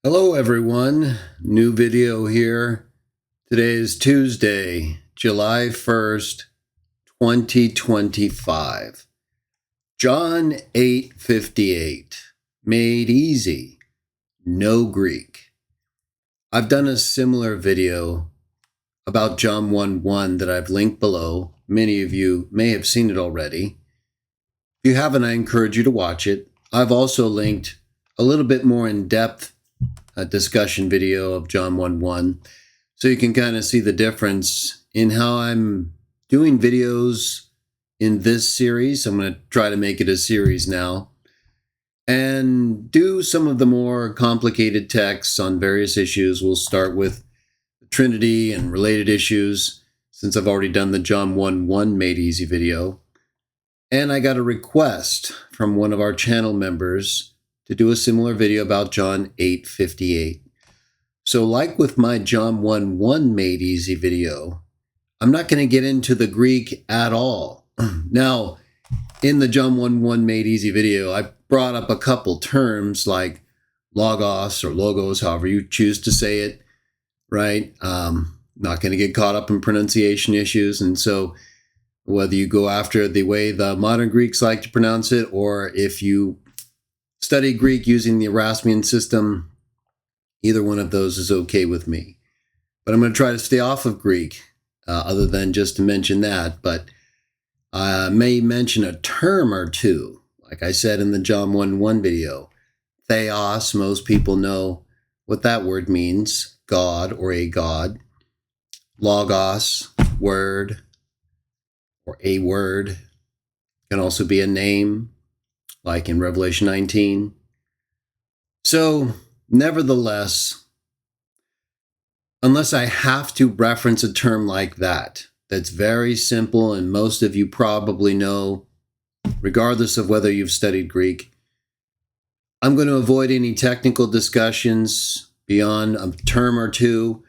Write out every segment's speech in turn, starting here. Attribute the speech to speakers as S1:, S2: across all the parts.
S1: Hello everyone, new video here. Today is Tuesday, July 1st, 2025. John 8:58, made easy, no Greek. I've done a similar video about John 1:1 that I've linked below. Many of you may have seen it already. If you haven't, I encourage you to watch it. I've also linked a little bit more in-depth a discussion video of John 1:1, so you can kind of see the difference in how I'm doing videos in this series. I'm going to try to make it a series now and do some of the more complicated texts on various issues. We'll start with the Trinity and related issues, since I've already done the John 1:1 Made Easy video. And I got a request from one of our channel members to do a similar video about John 8:58. So like with my John 1:1 Made Easy video, I'm not going to get into the Greek at all. Now, in the John 1:1 Made Easy video, I brought up a couple terms like logos or logos, however you choose to say it, right? Not going to get caught up in pronunciation issues. And so whether you go after the way the modern Greeks like to pronounce it, or if you study Greek using the Erasmian system, either one of those is okay with me. But I'm going to try to stay off of Greek, other than just to mention that. But I may mention a term or two. Like I said in the John 1:1 video, theos, most people know what that word means, God or a God. Logos, word, or a word, can also be a name, like in Revelation 19. So, nevertheless, unless I have to reference a term like that, that's very simple and most of you probably know, regardless of whether you've studied Greek, I'm going to avoid any technical discussions beyond a term or two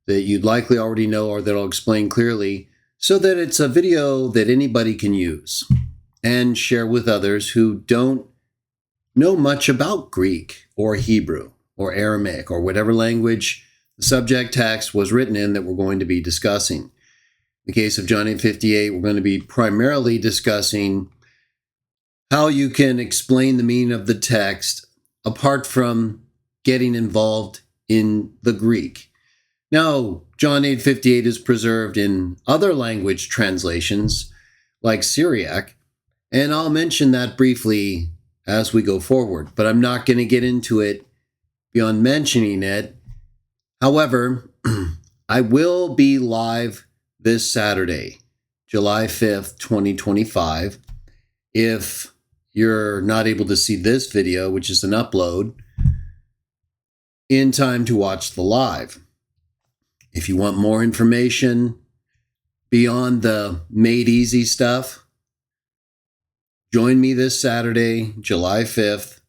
S1: that you'd likely already know or that I'll explain clearly, so that it's a video that anybody can use and share with others who don't know much about Greek or Hebrew or Aramaic or whatever language the subject text was written in that we're going to be discussing. In the case of John 8:58, we're going to be primarily discussing how you can explain the meaning of the text apart from getting involved in the Greek. Now, John 8:58 is preserved in other language translations like Syriac, and I'll mention that briefly as we go forward, but I'm not going to get into it beyond mentioning it. However, I will be live this Saturday, July 5th, 2025. If you're not able to see this video, which is an upload, in time to watch the live. If you want more information beyond the Made Easy stuff, join me this Saturday, July 5th,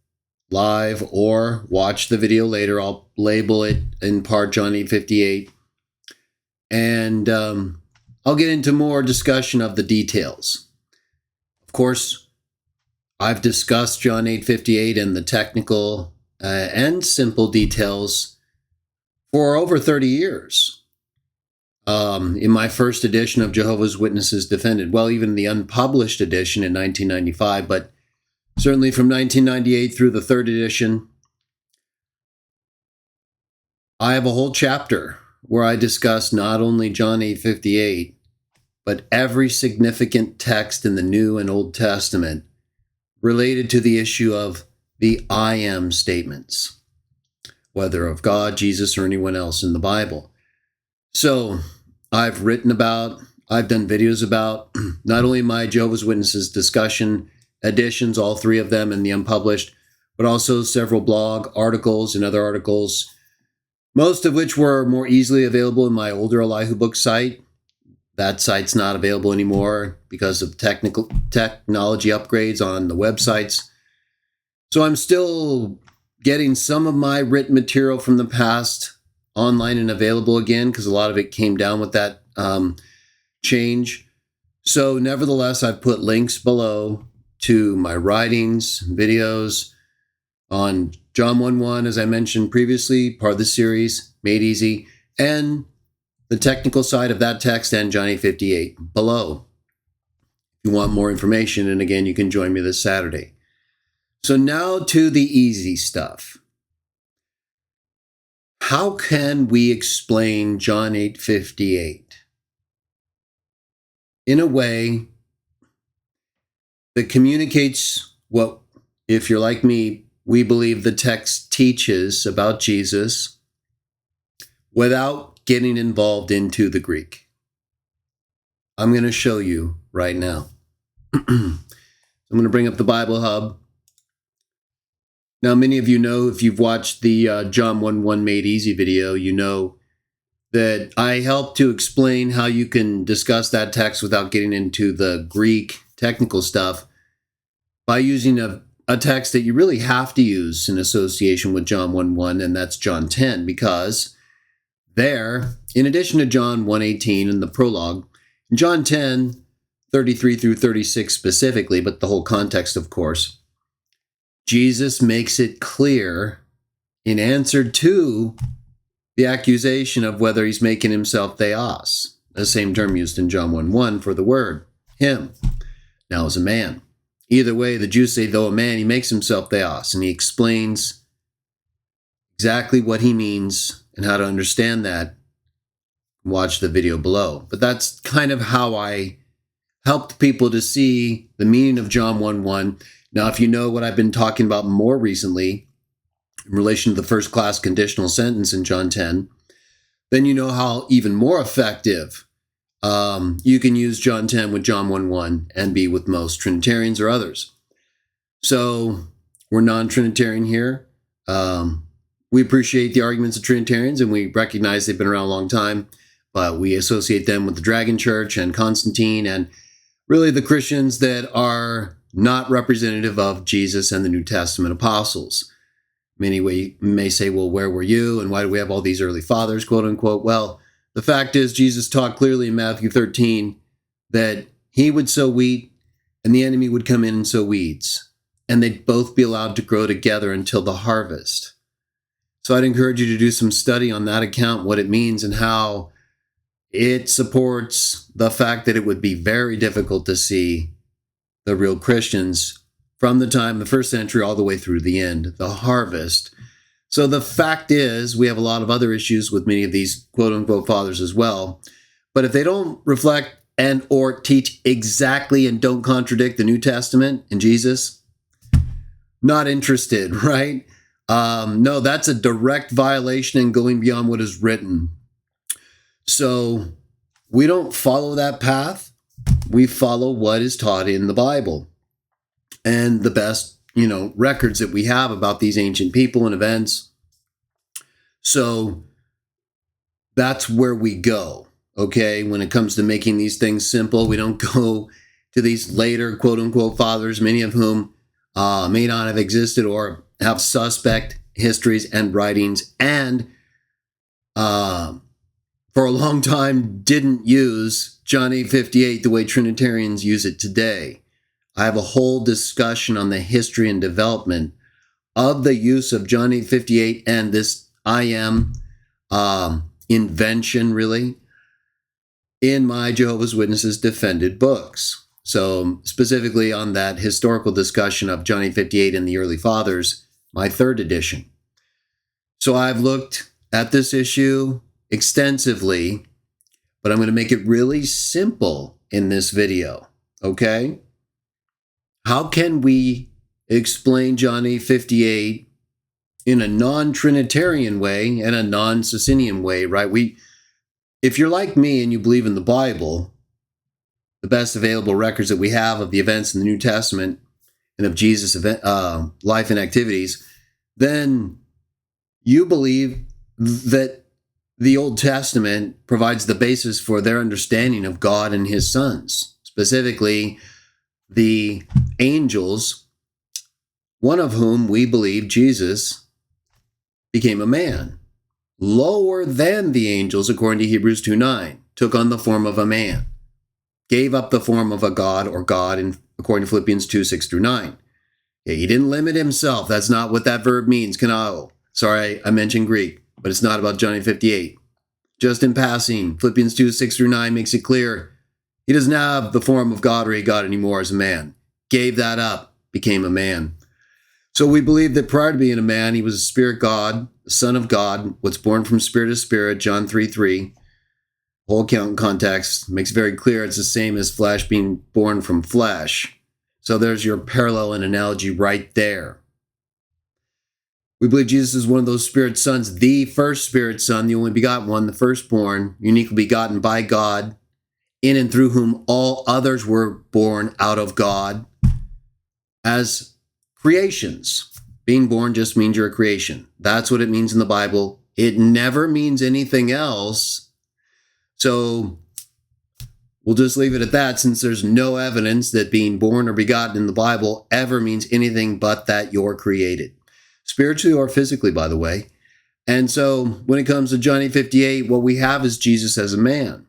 S1: live, or watch the video later. I'll label it in part John 8:58. And I'll get into more discussion of the details. Of course, I've discussed John 8:58 and the technical and simple details for over 30 years. In my first edition of Jehovah's Witnesses Defended, well, even the unpublished edition in 1995, but certainly from 1998 through the third edition, I have a whole chapter where I discuss not only John 8:58, but every significant text in the New and Old Testament related to the issue of the I am statements, whether of God, Jesus, or anyone else in the Bible. So I've done videos about not only my Jehovah's Witnesses discussion editions, all three of them in the unpublished, but also several blog articles and other articles, most of which were more easily available in my older Elihu book site. That site's not available anymore because of technology upgrades on the websites. So I'm still getting some of my written material from the past online and available again, because a lot of it came down with that change. So nevertheless, I've put links below to my writings, videos on John 1:1, as I mentioned previously, part of the series, Made Easy, and the technical side of that text and John 8:58 below. If you want more information, and again, you can join me this Saturday. So now to the easy stuff. How can we explain John 8:58 in a way that communicates what, if you're like me, we believe the text teaches about Jesus without getting involved into the Greek? I'm going to show you right now. I'm going to bring up the Bible Hub. Now, many of you know, if you've watched the John 1:1 Made Easy video, you know that I help to explain how you can discuss that text without getting into the Greek technical stuff by using a text that you really have to use in association with John 1:1, and that's John 10, because there, in addition to John 1:18 and the prologue, in John 10:33 through 36 specifically, but the whole context, of course, Jesus makes it clear in answer to the accusation of whether he's making himself theos, the same term used in John 1:1 for the word, him, now as a man. Either way, the Jews say, though a man, he makes himself theos, and he explains exactly what he means and how to understand that. Watch the video below. But that's kind of how I helped people to see the meaning of John 1:1. Now, if you know what I've been talking about more recently in relation to the first class conditional sentence in John 10, then you know how even more effective you can use John 10 with John 1:1 and be with most Trinitarians or others. So we're non-Trinitarian here. We appreciate the arguments of Trinitarians, and we recognize they've been around a long time, but we associate them with the Dragon Church and Constantine and really the Christians that are not representative of Jesus and the New Testament apostles. Many may say, well, where were you? And why do we have all these early fathers, quote unquote? Well, the fact is, Jesus taught clearly in Matthew 13 that he would sow wheat and the enemy would come in and sow weeds, and they'd both be allowed to grow together until the harvest. So I'd encourage you to do some study on that account, what it means and how it supports the fact that it would be very difficult to see the real Christians from the time, the first century, all the way through the end, the harvest. So the fact is, we have a lot of other issues with many of these quote-unquote fathers as well. But if they don't reflect and or teach exactly and don't contradict the New Testament and Jesus, not interested, right? No, that's a direct violation and going beyond what is written. So we don't follow that path. We follow what is taught in the Bible and the best, records that we have about these ancient people and events. So that's where we go, okay? When it comes to making these things simple, we don't go to these later quote-unquote fathers, many of whom may not have existed or have suspect histories and writings, and for a long time didn't use John 8:58 the way Trinitarians use it today. I have a whole discussion on the history and development of the use of John 8:58 and this I am invention, really, in my Jehovah's Witnesses defended books. So specifically on that historical discussion of John 8:58 and the early fathers, my third edition. So I've looked at this issue extensively, but I'm going to make it really simple in this video, okay? How can we explain John 8:58 in a non-Trinitarian way and a non-Socinian way, right? If you're like me and you believe in the Bible, the best available records that we have of the events in the New Testament and of Jesus' life and activities, then you believe that the Old Testament provides the basis for their understanding of God and his sons, specifically the angels, one of whom we believe, Jesus, became a man, lower than the angels, according to Hebrews 2:9, took on the form of a man, gave up the form of a God or God, according to Philippians 2:6 through 9. Okay, he didn't limit himself. That's not what that verb means, kanao. Sorry, I mentioned Greek, but it's not about Johnny 58. Just in passing, Philippians 2, 6 through 9 makes it clear he doesn't have the form of God or a God anymore as a man. Gave that up, became a man. So we believe that prior to being a man, he was a spirit God, the Son of God, what's born from spirit to spirit, John 3:3. Whole account and context makes it very clear it's the same as flesh being born from flesh. So there's your parallel and analogy right there. We believe Jesus is one of those spirit sons, the first spirit son, the only begotten one, the firstborn, uniquely begotten by God, in and through whom all others were born out of God as creations. Being born just means you're a creation. That's what it means in the Bible. It never means anything else. So we'll just leave it at that, since there's no evidence that being born or begotten in the Bible ever means anything but that you're created. Spiritually or physically, by the way. And so when it comes to Johnny 58, what we have is Jesus as a man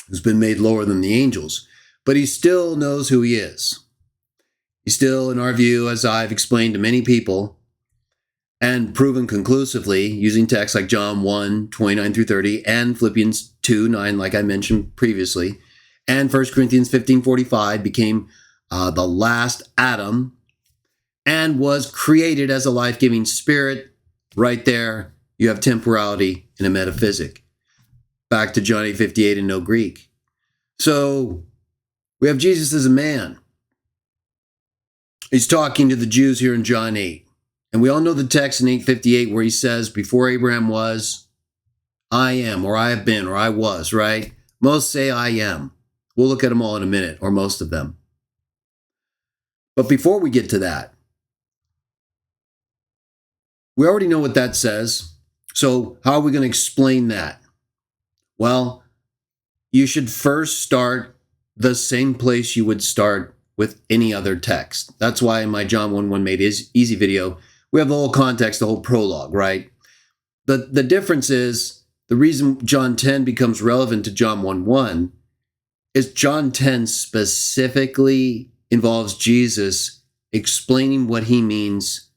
S1: who's been made lower than the angels, but he still knows who he is. He's still, in our view, as I've explained to many people and proven conclusively using texts like John 1, 29 through 30, and Philippians 2, 9, like I mentioned previously, and 1 Corinthians 15, 45, became the last Adam and was created as a life-giving spirit. Right there, you have temporality in a metaphysic. Back to Johnny 58 and no Greek. So we have Jesus as a man. He's talking to the Jews here in John 8. And we all know the text in 8:58 where he says, before Abraham was, I am, or I have been, or I was, right? Most say I am. We'll look at them all in a minute, or most of them. But before we get to that, we already know what that says. So how are we going to explain that? Well, you should first start the same place you would start with any other text. That's why in my John 1:1 Made Easy video, we have the whole context, the whole prologue, right? The difference is, the reason John 10 becomes relevant to John 1:1 is John 10 specifically involves Jesus explaining what he means,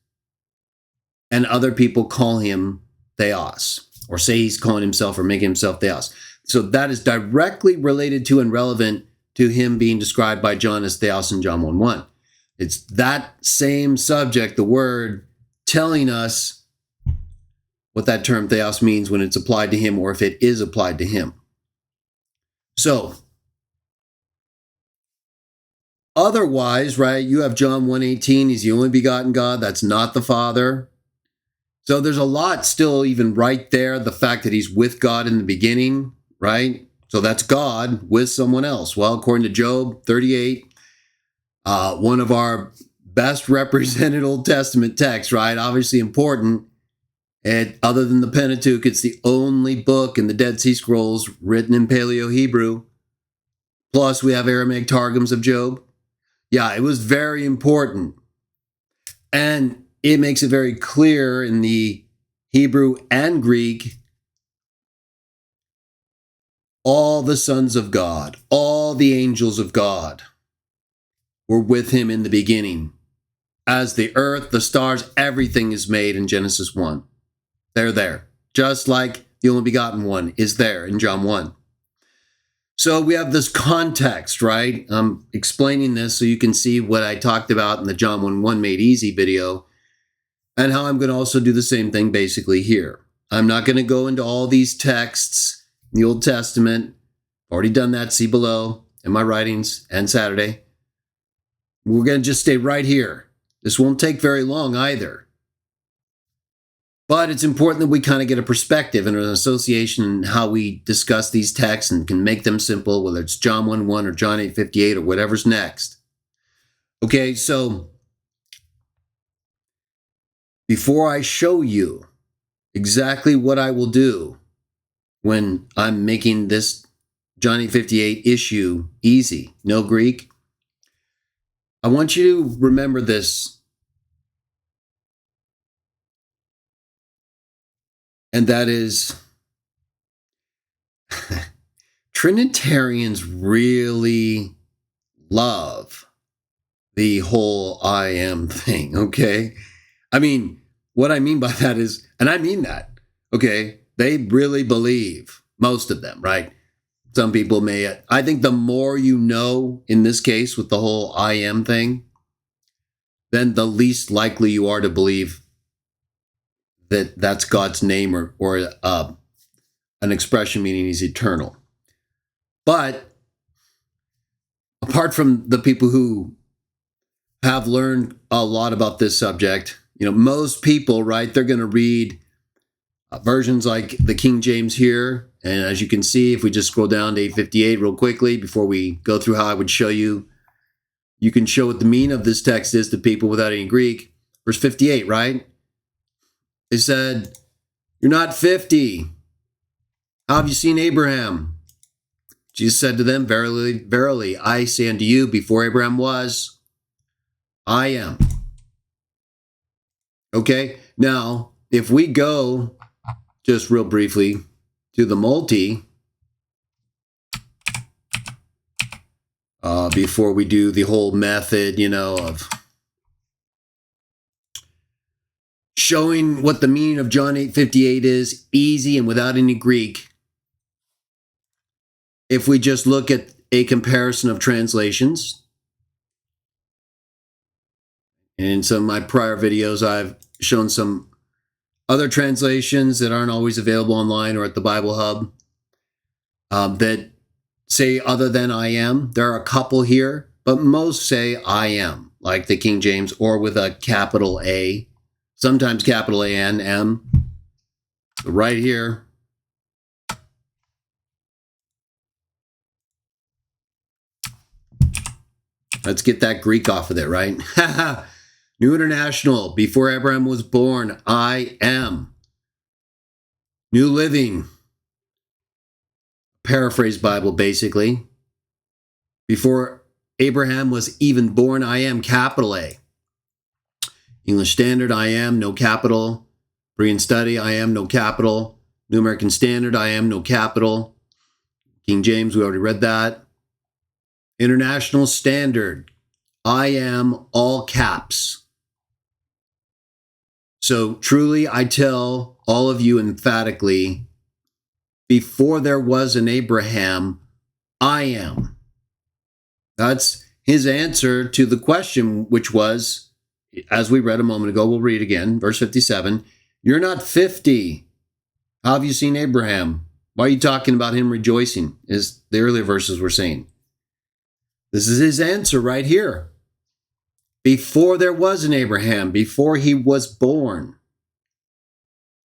S1: and other people call him Theos, or say he's calling himself or making himself Theos. So that is directly related to and relevant to him being described by John as Theos in John 1:1. It's that same subject, the word, telling us what that term Theos means when it's applied to him, or if it is applied to him. So, otherwise, right, you have John 1:18, he's the only begotten God, that's not the Father. So there's a lot still even right there, the fact that he's with God in the beginning, right? So that's God with someone else. Well, according to Job 38, one of our best represented Old Testament texts, right? Obviously important. And other than the Pentateuch, it's the only book in the Dead Sea Scrolls written in Paleo-Hebrew. Plus, we have Aramaic Targums of Job. Yeah, it was very important. And it makes it very clear in the Hebrew and Greek, all the sons of God, all the angels of God were with him in the beginning. As the earth, the stars, everything is made in Genesis 1. They're there. Just like the only begotten one is there in John 1. So we have this context, right? I'm explaining this so you can see what I talked about in the John 1:1 Made Easy video, and how I'm going to also do the same thing basically here. I'm not going to go into all these texts in the Old Testament. Already done that, see below in my writings and Saturday. We're going to just stay right here. This won't take very long either. But it's important that we kind of get a perspective and an association in how we discuss these texts and can make them simple, whether it's John 1:1 or John 8:58 or whatever's next. Okay, so before I show you exactly what I will do when I'm making this John 8:58 issue easy, no Greek, I want you to remember this. And that is, Trinitarians really love the whole I am thing, okay? I mean, what I mean by that is, and I mean that, okay? They really believe, most of them, right? Some people may, I think the more you know, in this case, with the whole I am thing, then the least likely you are to believe that that's God's name or an expression meaning he's eternal. But apart from the people who have learned a lot about this subject, most people, right, they're going to read versions like the King James here. And as you can see, if we just scroll down to 858 real quickly before we go through how I would show you, you can show what the meaning of this text is to people without any Greek. Verse 58, right? They said, "You're not 50. How have you seen Abraham?" Jesus said to them, "Verily, verily, I say unto you, before Abraham was, I am." Okay, now, if we go just real briefly to the multi, before we do the whole method, of showing what the meaning of John 8:58 is, easy and without any Greek. If we just look at a comparison of translations, and in some of my prior videos, I've shown some other translations that aren't always available online or at the Bible Hub that say other than I am. There are a couple here, but most say I am, like the King James, or with a capital A, sometimes capital A and M. So right here, let's get that Greek off of there, right? New International, before Abraham was born, I am. New Living, paraphrase Bible basically. Before Abraham was even born, I am, capital A. English Standard, I am, no capital. Berean Study, I am, no capital. New American Standard, I am, no capital. King James, we already read that. International Standard, I am, all caps. So truly, I tell all of you emphatically, before there was an Abraham, I am. That's his answer to the question, which was, as we read a moment ago, we'll read again, verse 57, "You're not 50. How have you seen Abraham? Why are you talking about him rejoicing?" As the earlier verses were saying. This is his answer right here. Before there was an Abraham, before he was born,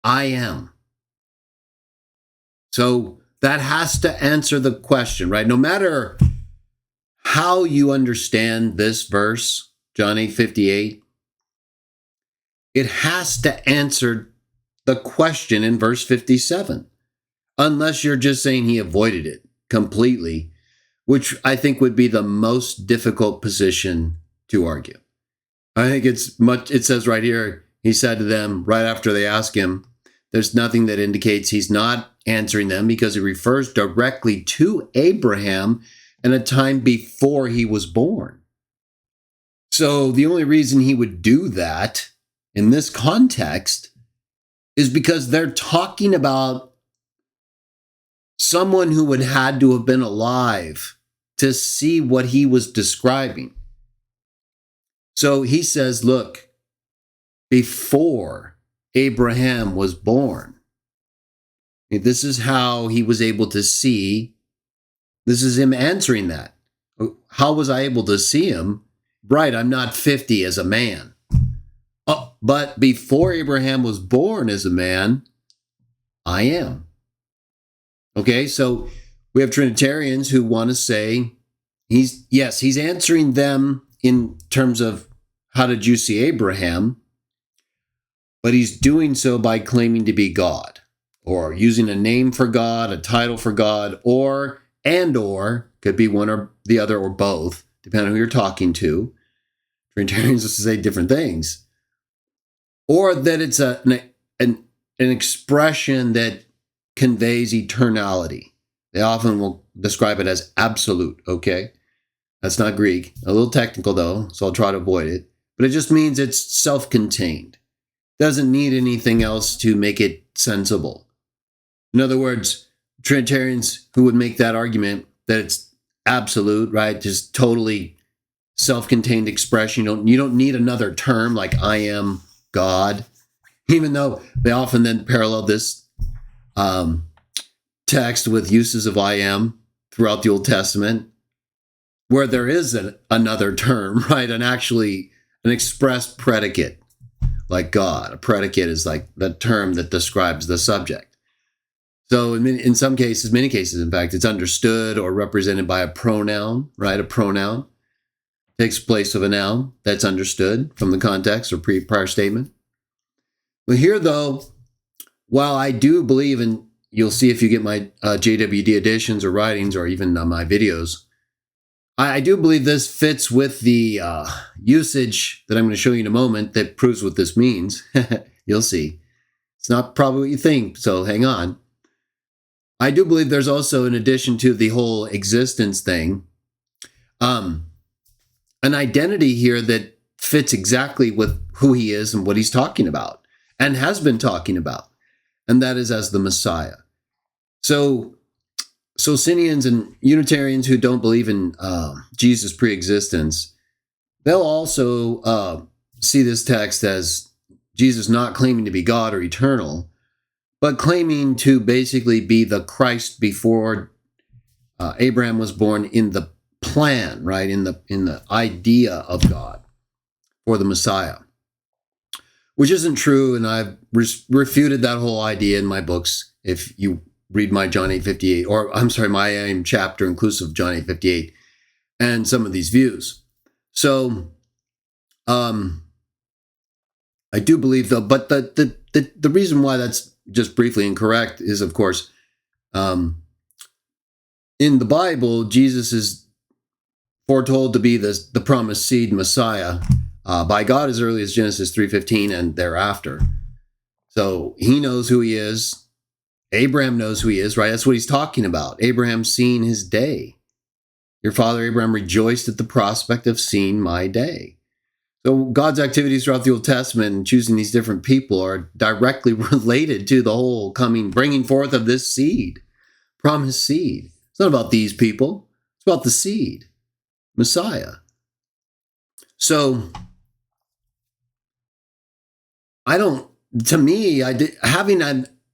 S1: I am. So that has to answer the question, right? No matter how you understand this verse, John 8:58, it has to answer the question in verse 57, unless you're just saying he avoided it completely, which I think would be the most difficult position to argue. I think it says right here, he said to them right after they ask him, there's nothing that indicates he's not answering them because he refers directly to Abraham and a time before he was born. So the only reason he would do that in this context is because they're talking about someone who would had to have been alive to see what he was describing. So he says, look, before Abraham was born, this is how he was able to see. This is him answering that. How was I able to see him? Right, I'm not 50 as a man. But before Abraham was born as a man, I am. Okay, so we have Trinitarians who want to say he's answering them in terms of how did you see Abraham, but he's doing so by claiming to be God or using a name for God, a title for God, or could be one or the other or both, depending on who you're talking to. Trinitarians will say different things. Or that it's an expression that conveys eternality. They often will describe it as absolute, okay? That's not Greek. A little technical though, so I'll try to avoid it. But it just means it's self-contained. Doesn't need anything else to make it sensible. In other words, Trinitarians who would make that argument that it's absolute, right? Just totally self-contained expression. You don't need another term like I am God, even though they often then parallel this text with uses of I am throughout the Old Testament, where there is another term, right? And actually an express predicate like God. A predicate is like the term that describes the subject. So in some cases, many cases, in fact, it's understood or represented by a pronoun, right? A pronoun takes place of a noun that's understood from the context or prior statement. Well, here, though, while I do believe, and you'll see if you get my JWD editions or writings or even my videos, I do believe this fits with the usage that I'm going to show you in a moment that proves what this means. You'll see. It's not probably what you think, so hang on. I do believe there's also, in addition to the whole existence thing, an identity here that fits exactly with who he is and what he's talking about and has been talking about, and that is as the Messiah. So Socinians and Unitarians who don't believe in Jesus' preexistence, they'll also see this text as Jesus not claiming to be God or eternal, but claiming to basically be the Christ before Abraham was born in the plan, right? In the idea of God for the Messiah, which isn't true. And I've refuted that whole idea in my books. If you read my John 8:58, or I'm sorry, my aim chapter inclusive of John 8:58, and some of these views. So, I do believe though, but the reason why that's just briefly incorrect is, of course, in the Bible, Jesus is foretold to be the promised seed Messiah by God as early as Genesis 3:15 and thereafter. So he knows who he is. Abraham knows who he is, right? That's what he's talking about. Abraham seeing his day. Your father Abraham rejoiced at the prospect of seeing my day. So God's activities throughout the Old Testament and choosing these different people are directly related to the whole bringing forth of this seed, promised seed. It's not about these people. It's about the seed, Messiah. So having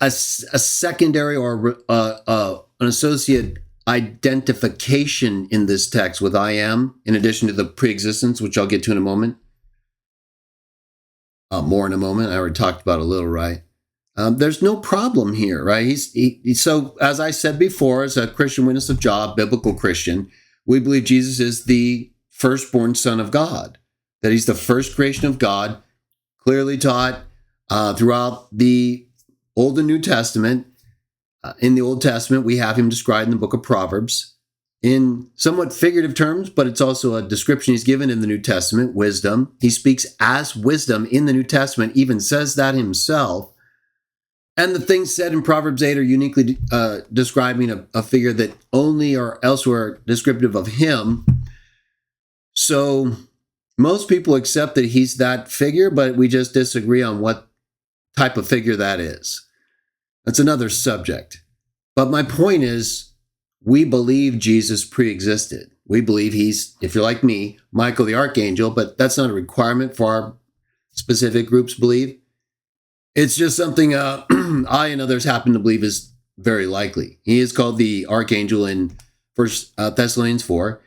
S1: a secondary or an associate identification in this text with I am, in addition to the preexistence, which I'll get to in a moment, more in a moment. I already talked about a little, right? There's no problem here, right? So, as I said before, as a Christian witness of Job, biblical Christian, we believe Jesus is the firstborn Son of God, that he's the first creation of God, clearly taught throughout the Old and New Testament. In the Old Testament, we have him described in the book of Proverbs in somewhat figurative terms, but it's also a description he's given in the New Testament, wisdom. He speaks as wisdom in the New Testament, even says that himself. And the things said in Proverbs 8 are uniquely describing a figure that only or elsewhere descriptive of him. So most people accept that he's that figure, but we just disagree on what type of figure that is. That's another subject. But my point is, we believe Jesus pre-existed. We believe he's, if you're like me, Michael the Archangel, but that's not a requirement for our specific group's belief. It's just something I and others happen to believe is very likely. He is called the Archangel in 1 Thessalonians 4.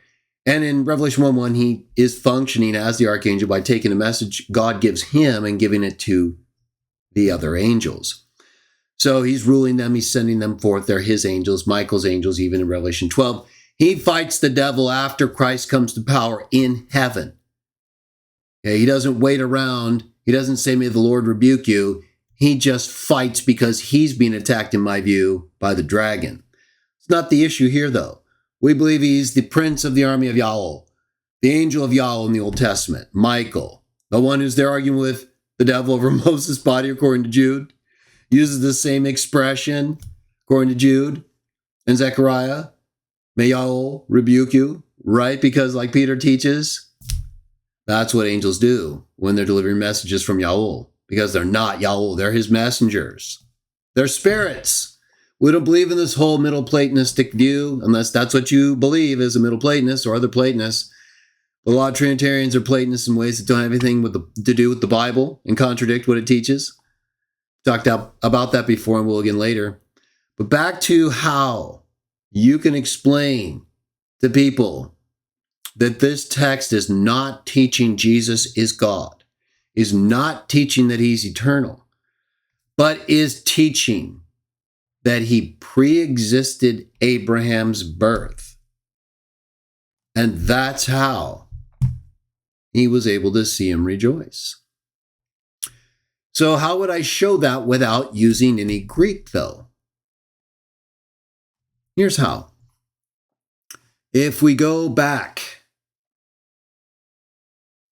S1: And in Revelation 1:1, he is functioning as the Archangel by taking a message God gives him and giving it to the other angels. So he's ruling them, he's sending them forth. They're his angels, Michael's angels, even in Revelation 12. He fights the devil after Christ comes to power in heaven. Okay, he doesn't wait around. He doesn't say, may the Lord rebuke you. He just fights because he's being attacked, in my view, by the dragon. It's not the issue here, though. We believe he's the prince of the army of Yahweh, the angel of Yahweh in the Old Testament, Michael, the one who's there arguing with the devil over Moses' body, according to Jude. Uses the same expression, according to Jude and Zechariah. May Yahweh rebuke you, right? Because like Peter teaches, that's what angels do when they're delivering messages from Yahweh, because they're not Yahweh, they're his messengers. They're spirits. We don't believe in this whole Middle Platonistic view, unless that's what you believe as a Middle Platonist or other Platonists. But a lot of Trinitarians are Platonists in ways that don't have anything to do with the Bible and contradict what it teaches. Talked about that before, and we'll again later. But back to how you can explain to people that this text is not teaching Jesus is God, is not teaching that he's eternal, but is teaching that he pre-existed Abraham's birth. And that's how he was able to see him rejoice. So how would I show that without using any Greek, though? Here's how. If we go back,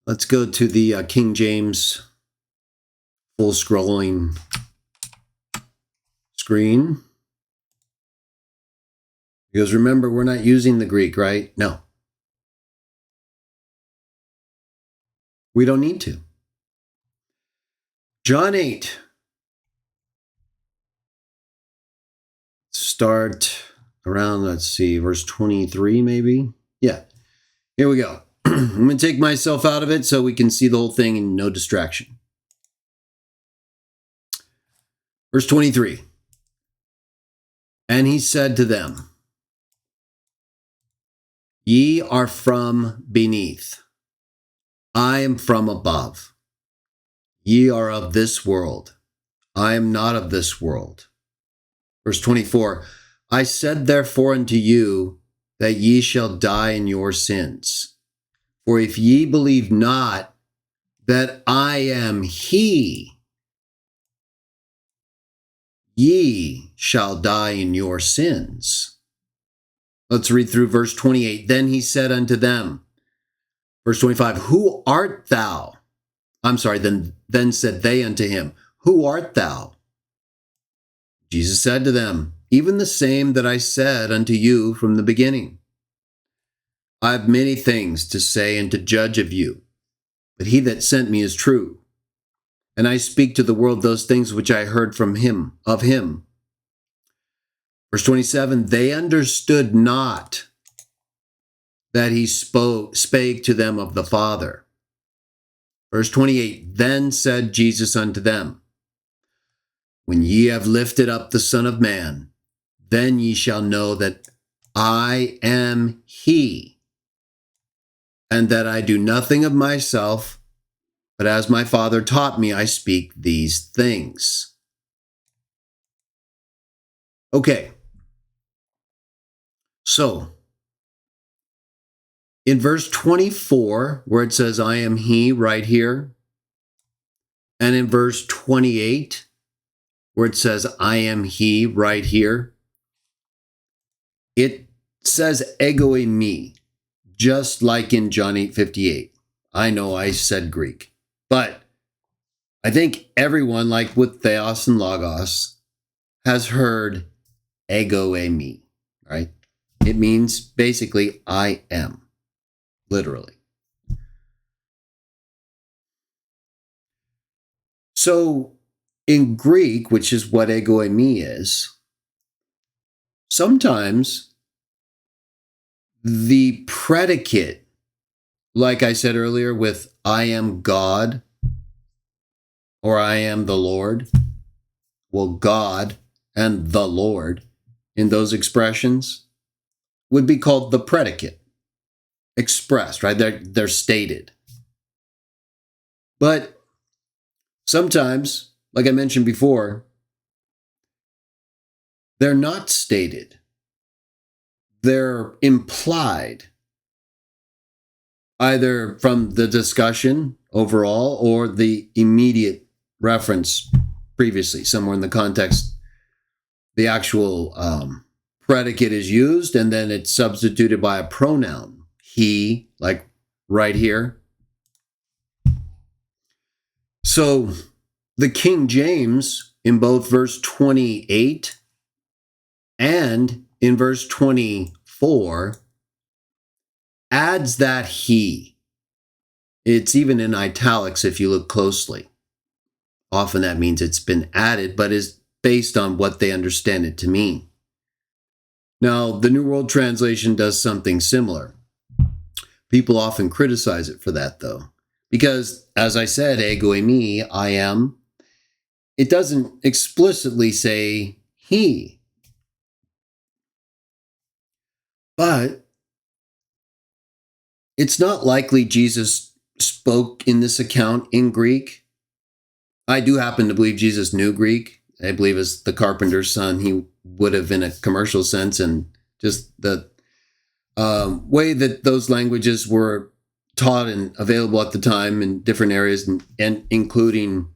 S1: let's go to the King James full scrolling screen. Because remember, we're not using the Greek, right? No. We don't need to. John 8. Start around, let's see, verse 23 maybe? Yeah. Here we go. I'm going to take myself out of it so we can see the whole thing and no distraction. Verse 23. And he said to them, ye are from beneath. I am from above. Ye are of this world. I am not of this world. Verse 24. I said therefore unto you that ye shall die in your sins. For if ye believe not that I am he, ye shall die in your sins. Let's read through verse 28. Then he said unto them, verse 25, who art thou? Then said they unto him, who art thou? Jesus said to them, even the same that I said unto you from the beginning. I have many things to say and to judge of you, but he that sent me is true. And I speak to the world those things which I heard from him, of him. Verse 27, they understood not that he spake to them of the Father. Verse 28, then said Jesus unto them, when ye have lifted up the Son of Man, then ye shall know that I am he, and that I do nothing of myself, but as my Father taught me, I speak these things. Okay. So, in verse 24, where it says, I am he, right here, and in verse 28, where it says, I am he, right here, it says ego eimi, just like in John 8:58. I know I said Greek, but I think everyone, like with theos and logos, has heard ego eimi, right? It means basically I am, literally. So in Greek, which is what ego eimi is, sometimes the predicate, like I said earlier with I am God or I am the Lord, well, God and the Lord in those expressions would be called the predicate, expressed, right? They're stated. But sometimes, like I mentioned before, they're not stated. They're implied, either from the discussion overall or the immediate reference previously, somewhere in the context. The actual predicate is used, and then it's substituted by a pronoun. He, like right here. So the King James, in both verse 28 and in verse 24, adds that he. It's even in italics if you look closely. Often that means it's been added, but is based on what they understand it to mean. Now, the New World Translation does something similar. People often criticize it for that, though, because, as I said, ego eimi, I am, it doesn't explicitly say he. But it's not likely Jesus spoke in this account in Greek. I do happen to believe Jesus knew Greek. I believe as the carpenter's son, he would have in a commercial sense, and just the way that those languages were taught and available at the time in different areas, and including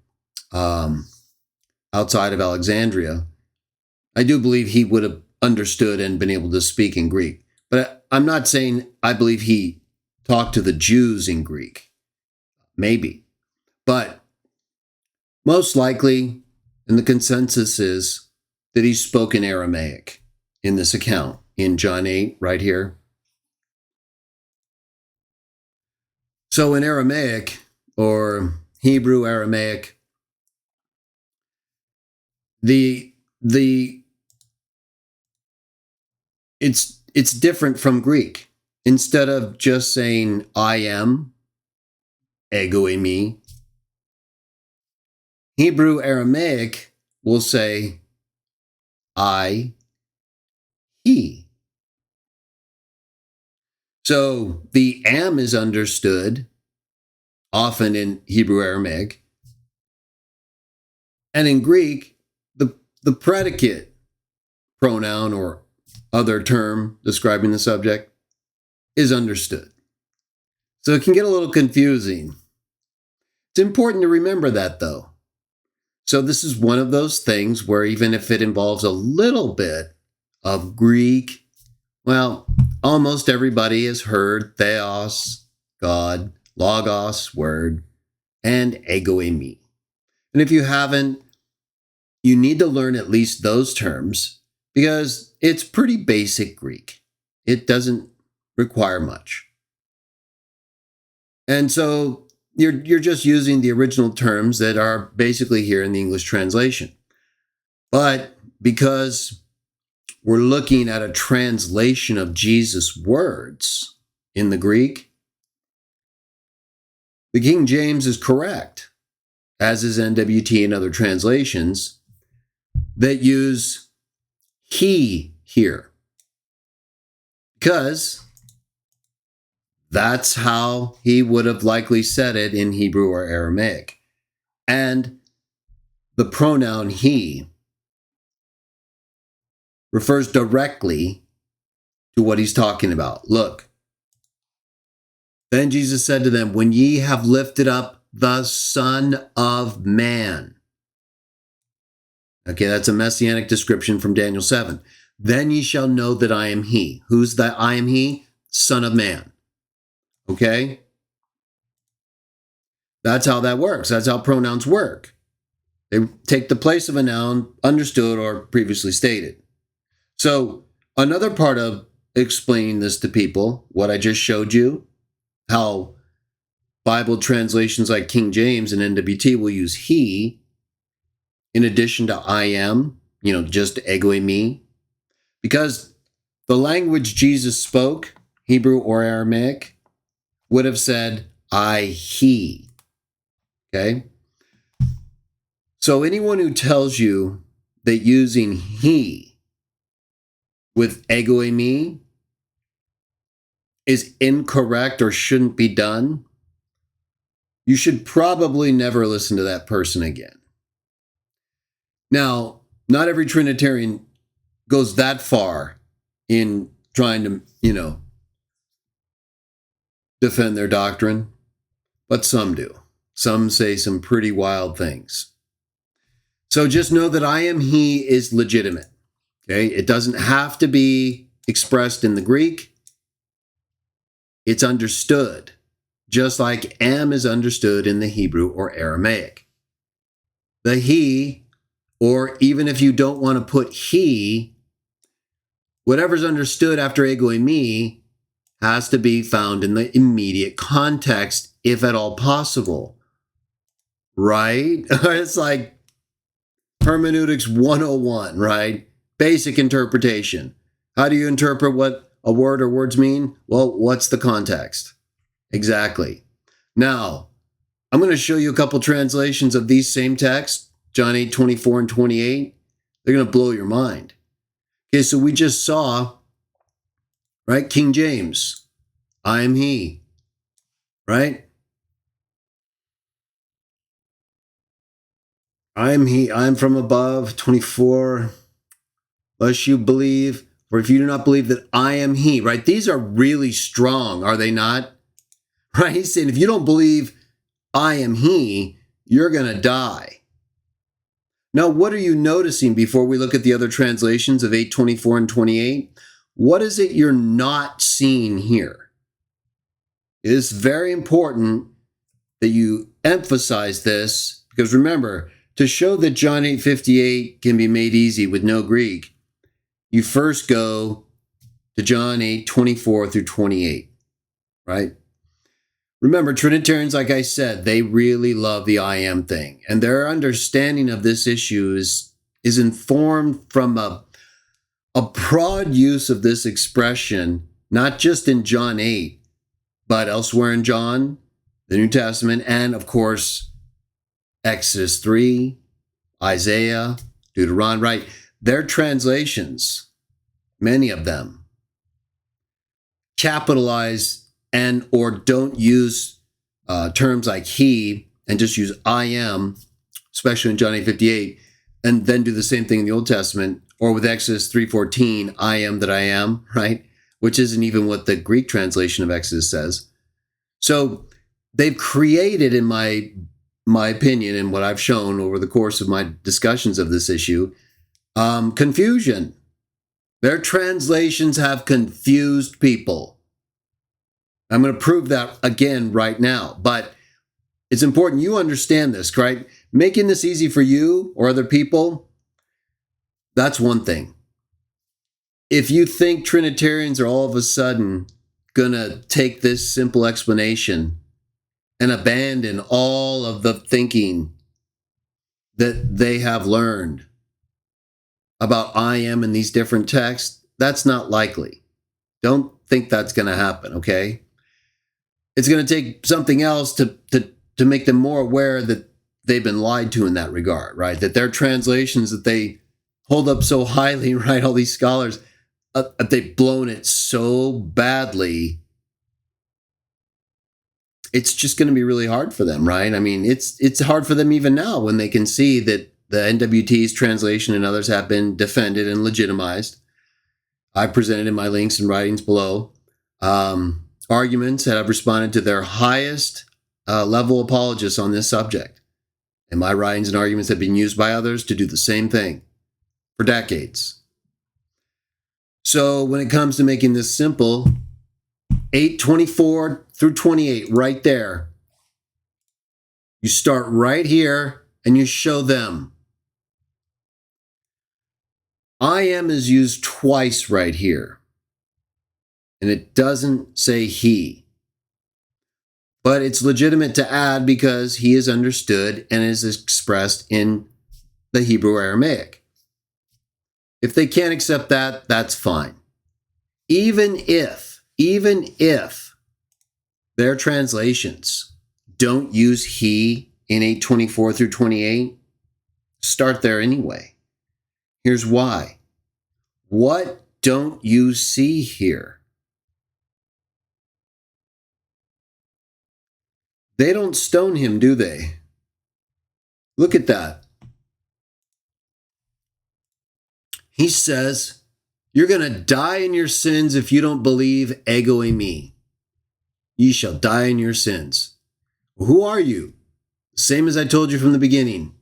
S1: outside of Alexandria, I do believe he would have understood and been able to speak in Greek. But I'm not saying I believe he talked to the Jews in Greek. Maybe. But most likely, and the consensus is that he spoke in Aramaic in this account in John 8, right here. So in Aramaic, or Hebrew Aramaic, it's different from Greek. Instead of just saying I am, ego eimi, Hebrew Aramaic will say I, he. So the am is understood often in Hebrew Aramaic. And in Greek, the predicate pronoun or other term describing the subject is understood. So it can get a little confusing. It's important to remember that, though. So this is one of those things where even if it involves a little bit of Greek, well, almost everybody has heard theos, God, logos, word, and ego eimi. And if you haven't, you need to learn at least those terms because it's pretty basic Greek. It doesn't require much. And so you're just using the original terms that are basically here in the English translation. But because we're looking at a translation of Jesus' words in the Greek, the King James is correct, as is NWT and other translations, that use he here. Because that's how he would have likely said it in Hebrew or Aramaic. And the pronoun he refers directly to what he's talking about. Look, then Jesus said to them, when ye have lifted up the Son of Man. Okay, that's a messianic description from Daniel 7. Then ye shall know that I am he. Who's that I am he? Son of Man. Okay? That's how that works. That's how pronouns work. They take the place of a noun, understood or previously stated. So another part of explaining this to people, what I just showed you, how Bible translations like King James and NWT will use he in addition to I am, just ego eimi, because the language Jesus spoke, Hebrew or Aramaic, would have said I, he. Okay? So anyone who tells you that using he with ego eimi is incorrect or shouldn't be done, you should probably never listen to that person again. Now, not every Trinitarian goes that far in trying to, defend their doctrine, but some do. Some say some pretty wild things. So just know that I am he is legitimate. Okay? It doesn't have to be expressed in the Greek. It's understood, just like am is understood in the Hebrew or Aramaic. The he, or even if you don't want to put he, whatever's understood after ego eimi has to be found in the immediate context, if at all possible. Right? It's like hermeneutics 101, right? Basic interpretation. How do you interpret what a word or words mean? Well, what's the context? Exactly. Now, I'm going to show you a couple translations of these same texts, John 8:24 and 28. They're going to blow your mind. Okay, so we just saw, right, King James, I am he, right? I am he, I am from above, 24. Lest you believe, for if you do not believe that I am he, right? These are really strong, are they not? Right? He's saying if you don't believe I am he, you're going to die. Now, what are you noticing before we look at the other translations of 8:24 and 28? What is it you're not seeing here? It is very important that you emphasize this, because remember, to show that John 8:58 can be made easy with no Greek, you first go to John 8:24 through 28, right? Remember, Trinitarians, like I said, they really love the I am thing. And their understanding of this issue is informed from a broad use of this expression, not just in John 8, but elsewhere in John, the New Testament, and of course, Exodus 3, Isaiah, Deuteronomy, right? Their translations, many of them, capitalize and or don't use terms like he and just use I am, especially in John 8:58, and then do the same thing in the Old Testament, or with Exodus 3:14, I am that I am, right? Which isn't even what the Greek translation of Exodus says. So they've created, in my opinion, and what I've shown over the course of my discussions of this issue, confusion. Their translations have confused people. I'm going to prove that again right now, but it's important you understand this, right? Making this easy for you or other people, that's one thing. If you think Trinitarians are all of a sudden going to take this simple explanation and abandon all of the thinking that they have learned about I am in these different texts, that's not likely. Don't think that's going to happen, okay? It's going to take something else to make them more aware that they've been lied to in that regard, right? That their translations that they hold up so highly, right? All these scholars, they've blown it so badly. It's just going to be really hard for them, right? I mean, it's hard for them even now when they can see that the NWT's translation and others have been defended and legitimized. I've presented in my links and writings below arguments that have responded to their highest level apologists on this subject. And my writings and arguments have been used by others to do the same thing for decades. So when it comes to making this simple, 8:24 through 28, right there, you start right here and you show them. I am is used twice right here. And it doesn't say he. But it's legitimate to add because he is understood and is expressed in the Hebrew Aramaic. If they can't accept that, that's fine. Even if their translations don't use he in 8:24 through 28, start there anyway. Here's why. What don't you see here? They don't stone him, do they? Look at that. He says, you're going to die in your sins if you don't believe ego eimi. Ye shall die in your sins. Well, who are you? Same as I told you from the beginning.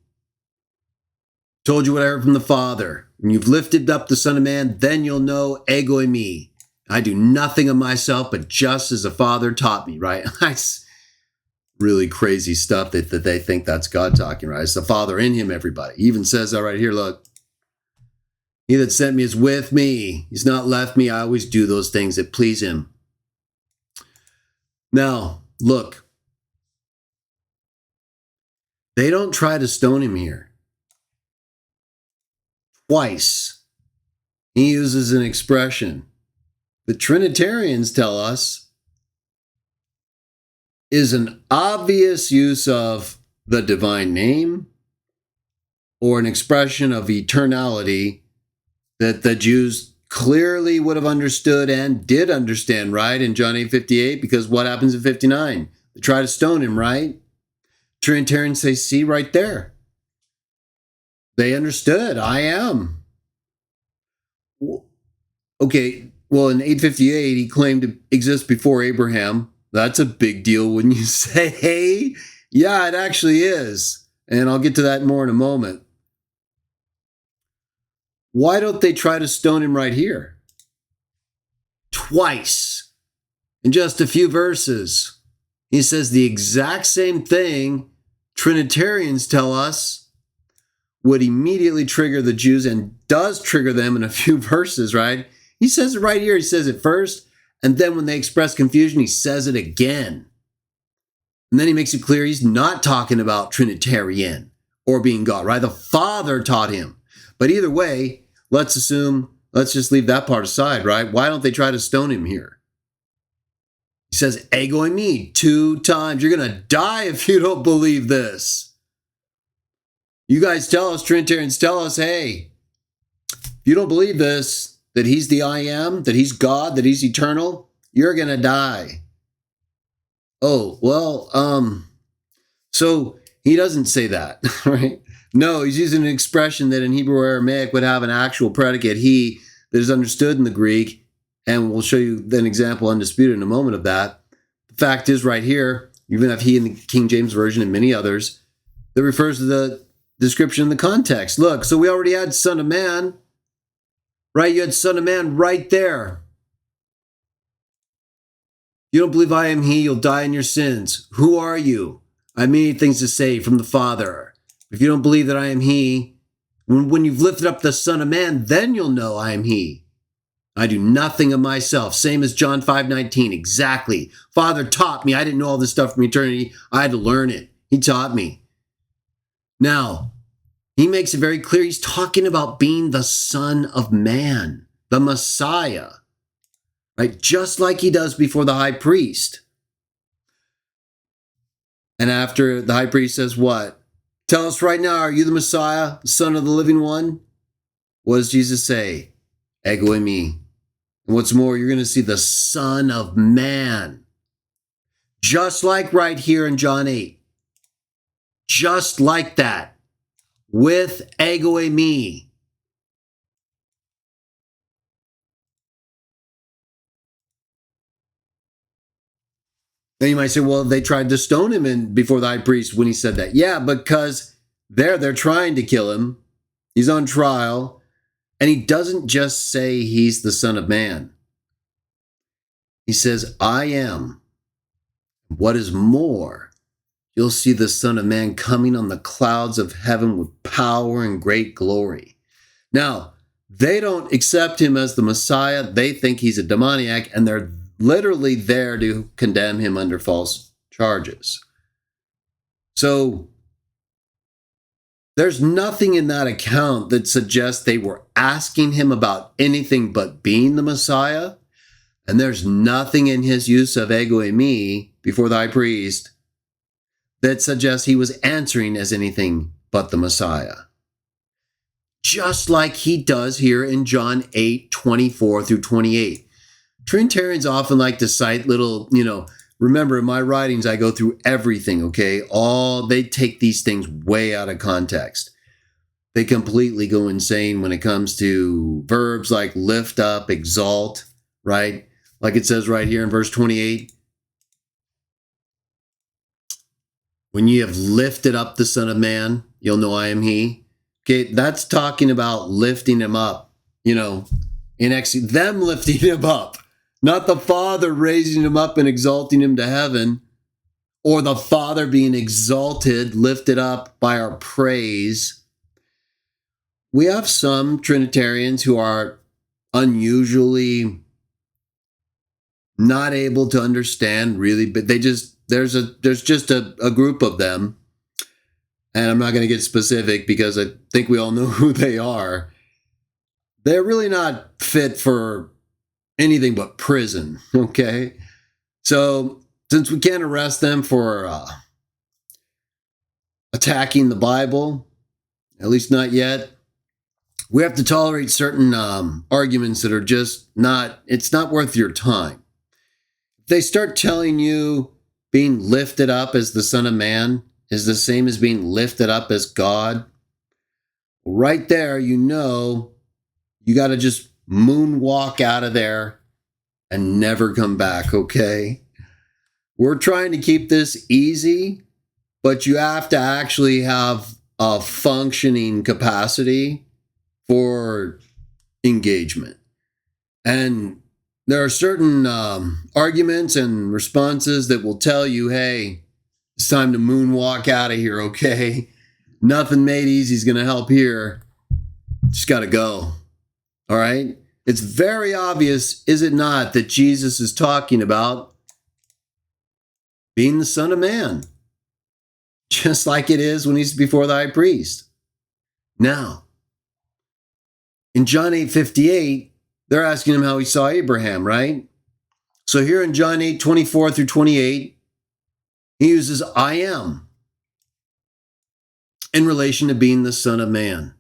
S1: Told you what I heard from the Father. When you've lifted up the Son of Man, then you'll know ego eimi. I do nothing of myself, but just as the Father taught me, right? That's really crazy stuff that they think that's God talking, right? It's the Father in him, everybody. He even says that right here, look. He that sent me is with me. He's not left me. I always do those things that please him. Now, look, they don't try to stone him here. Twice, he uses an expression the Trinitarians tell us is an obvious use of the divine name or an expression of eternality that the Jews clearly would have understood and did understand, right? In John 8:58, because what happens in 59? They try to stone him, right? Trinitarians say, see right there. They understood, I am. Okay, well, in 858, he claimed to exist before Abraham. That's a big deal, wouldn't you say? Hey, yeah, it actually is. And I'll get to that more in a moment. Why don't they try to stone him right here? Twice, in just a few verses. He says the exact same thing Trinitarians tell us would immediately trigger the Jews and does trigger them in a few verses, right? He says it right here. He says it first, and then when they express confusion, he says it again. And then he makes it clear he's not talking about Trinitarian or being God, right? The Father taught him. But either way, let's just leave that part aside, right? Why don't they try to stone him here? He says, ego and me, 2 times. You're going to die if you don't believe this. You guys tell us, Trinitarians tell us, hey, if you don't believe this, that he's the I am, that he's God, that he's eternal, you're going to die. Oh, well, so he doesn't say that, right? No, he's using an expression that in Hebrew or Aramaic would have an actual predicate, he, that is understood in the Greek, and we'll show you an example undisputed in a moment of that. The fact is right here, you even have he in the King James Version and many others, that refers to the description in the context. Look, so we already had Son of Man, right? You had Son of Man right there. You don't believe I am he, you'll die in your sins. Who are you? I have many things to say from the Father. If you don't believe that I am he, when you've lifted up the Son of Man, then you'll know I am he. I do nothing of myself. Same as John 5:19. Exactly. Father taught me. I didn't know all this stuff from eternity. I had to learn it. He taught me. Now, he makes it very clear he's talking about being the Son of Man, the Messiah, right? Just like he does before the high priest. And after the high priest says what? Tell us right now, are you the Messiah, the Son of the living one? What does Jesus say? Ego in me. And what's more, you're going to see the Son of Man. Just like right here in John 8. Just like that. With ego in me. Then you might say, well, they tried to stone him before the high priest when he said that. Yeah, because they're trying to kill him. He's on trial. And he doesn't just say he's the Son of Man. He says, I am. What is more, you'll see the Son of Man coming on the clouds of heaven with power and great glory. Now, they don't accept him as the Messiah. They think he's a demoniac, and they're literally there to condemn him under false charges. So there's nothing in that account that suggests they were asking him about anything but being the Messiah. And there's nothing in his use of ego e me before the high priest that suggests he was answering as anything but the Messiah. Just like he does here in John 8:24 through 28. Trinitarians often like to cite little, remember in my writings, I go through everything, okay? They take these things way out of context. They completely go insane when it comes to verbs like lift up, exalt, right? Like it says right here in verse 28. When you have lifted up the Son of Man, you'll know I am he. Okay, that's talking about lifting him up, them lifting him up. Not the Father raising him up and exalting him to heaven, or the Father being exalted, lifted up by our praise. We have some Trinitarians who are unusually not able to understand really, but there's just a group of them, and I'm not going to get specific because I think we all know who they are. They're really not fit for anything but prison, okay? So since we can't arrest them for attacking the Bible, at least not yet, we have to tolerate certain arguments that are just it's not worth your time. If they start telling you being lifted up as the Son of Man is the same as being lifted up as God, right there, you know, you got to just moonwalk out of there and never come back, okay? We're trying to keep this easy, but you have to actually have a functioning capacity for engagement. And there are certain arguments and responses that will tell you, hey, it's time to moonwalk out of here, okay? Nothing made easy is going to help here. Just got to go. All right? It's very obvious, is it not, that Jesus is talking about being the Son of Man, just like it is when he's before the high priest. Now, in John 8:58, they're asking him how he saw Abraham, right? So here in John 8:24 through 28, he uses I am in relation to being the Son of Man.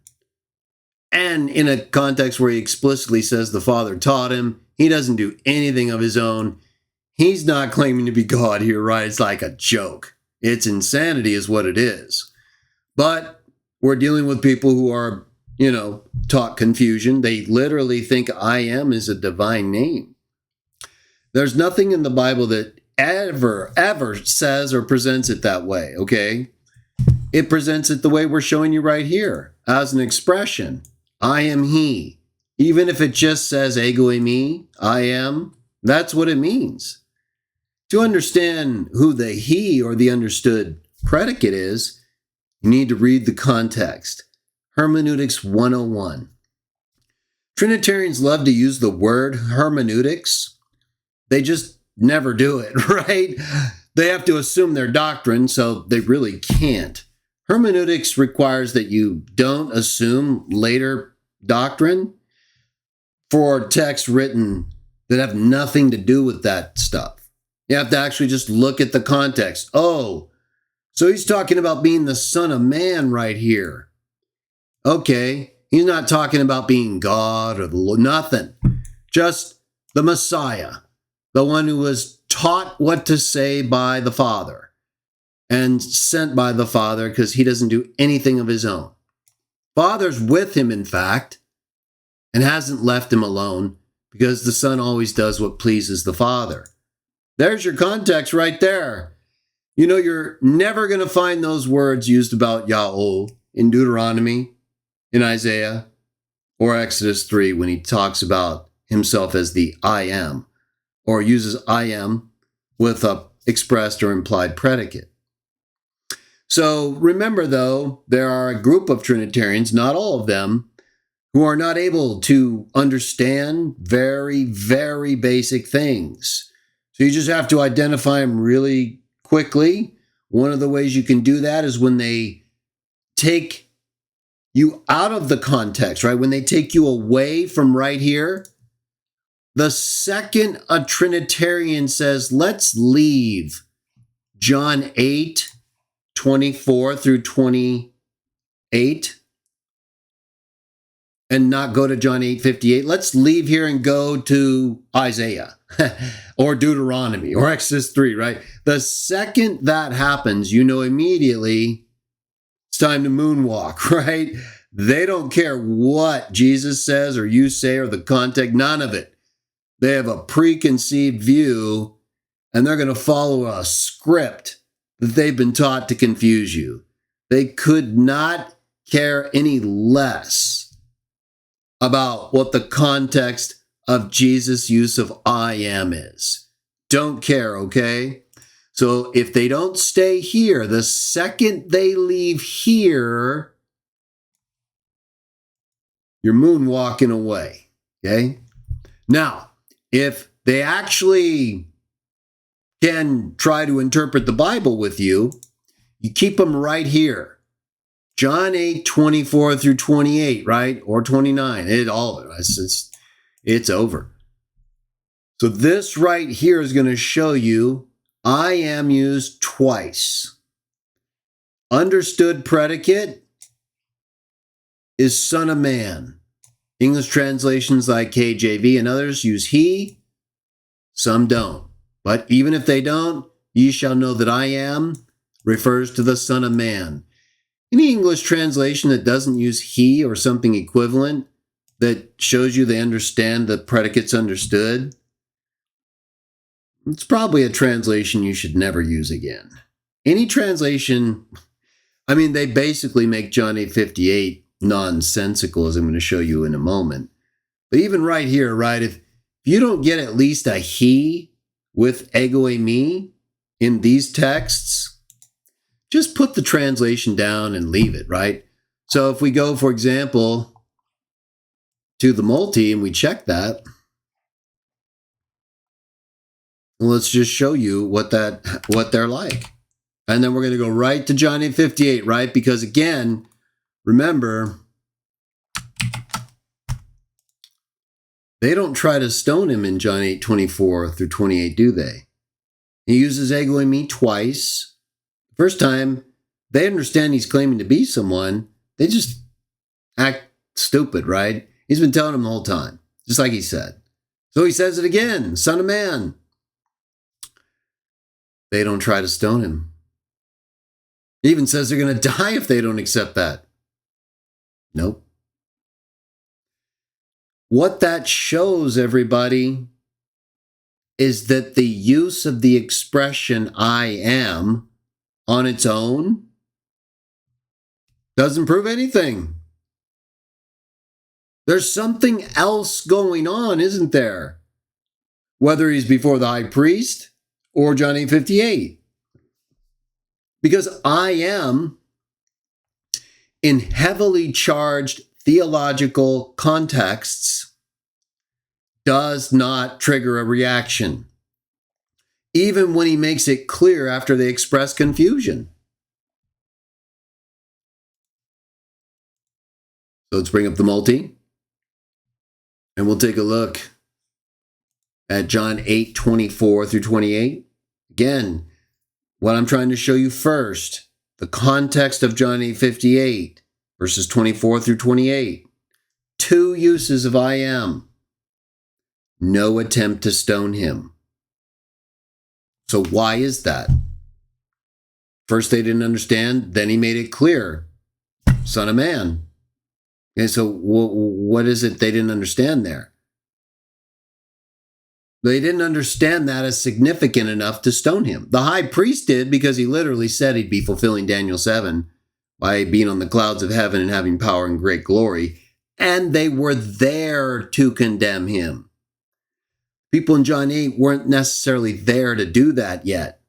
S1: And in a context where he explicitly says the Father taught him, he doesn't do anything of his own. He's not claiming to be God here, right? It's like a joke. It's insanity is what it is. But we're dealing with people who are, taught confusion. They literally think I am is a divine name. There's nothing in the Bible that ever says or presents it that way, okay? It presents it the way we're showing you right here, as an expression. I am he. Even if it just says ego eimi, I am, that's what it means. To understand who the he or the understood predicate is, you need to read the context. Hermeneutics 101. Trinitarians love to use the word hermeneutics. They just never do it, right? They have to assume their doctrine, so they really can't. Hermeneutics requires that you don't assume later doctrine for texts written that have nothing to do with that stuff. You have to actually just look at the context. Oh, so he's talking about being the Son of Man right here. Okay, he's not talking about being God or the Lord, nothing. Just the Messiah, the one who was taught what to say by the Father and sent by the Father because he doesn't do anything of his own. Father's with him, in fact, and hasn't left him alone because the Son always does what pleases the Father. There's your context right there. You're never going to find those words used about Yahweh in Deuteronomy, in Isaiah, or Exodus 3 when he talks about himself as the I am, or uses I am with a expressed or implied predicate. So remember, though, there are a group of Trinitarians, not all of them, who are not able to understand very, very basic things. So you just have to identify them really quickly. One of the ways you can do that is when they take you out of the context, right? When they take you away from right here. The second a Trinitarian says, let's leave John 8:24 through 28 and not go to John 8:58. Let's leave here and go to Isaiah or Deuteronomy or Exodus 3, right? The second that happens, immediately it's time to moonwalk, right? They don't care what Jesus says or you say or the context, none of it. They have a preconceived view and they're going to follow a script that they've been taught to confuse you. They could not care any less about what the context of Jesus' use of I am is. Don't care, okay? So if they don't stay here, the second they leave here, you're moonwalking away, okay? Now, if they actually can try to interpret the Bible with you, you keep them right here. John 8:24 through 28, right? Or 29. It's over. So this right here is going to show you I am used twice. Understood predicate is Son of Man. English translations like KJV and others use he, some don't. But even if they don't, ye shall know that I am refers to the Son of Man. Any English translation that doesn't use he or something equivalent that shows you they understand the predicate's understood, it's probably a translation you should never use again. Any translation, they basically make John 8:58 nonsensical, as I'm going to show you in a moment. But even right here, right, if you don't get at least a he with ego eimi in these texts, just put the translation down and leave it, right? So if we go, for example, to the multi and we check that, let's just show you what they're like. And then we're going to go right to John 8:58, right? Because again, remember, they don't try to stone him in John 8:24 through 28, do they? He uses ego eimi twice. First time, they understand he's claiming to be someone. They just act stupid, right? He's been telling them the whole time, just like he said. So he says it again, Son of Man. They don't try to stone him. He even says they're going to die if they don't accept that. Nope. What that shows, everybody, is that the use of the expression I am on its own doesn't prove anything. There's something else going on, isn't there? Whether he's before the high priest or John 8:58. Because I am, in heavily charged theological contexts, does not trigger a reaction, even when he makes it clear after they express confusion. So let's bring up the multi, and we'll take a look at John 8:24 through 28. Again, what I'm trying to show you first, the context of John 8:58, verses 24 through 28. Two uses of I am. No attempt to stone him. So why is that? First they didn't understand, then he made it clear. Son of Man. Okay, so what is it they didn't understand there? They didn't understand that as significant enough to stone him. The high priest did, because he literally said he'd be fulfilling Daniel 7 by being on the clouds of heaven and having power and great glory. And they were there to condemn him. People in John 8 weren't necessarily there to do that yet.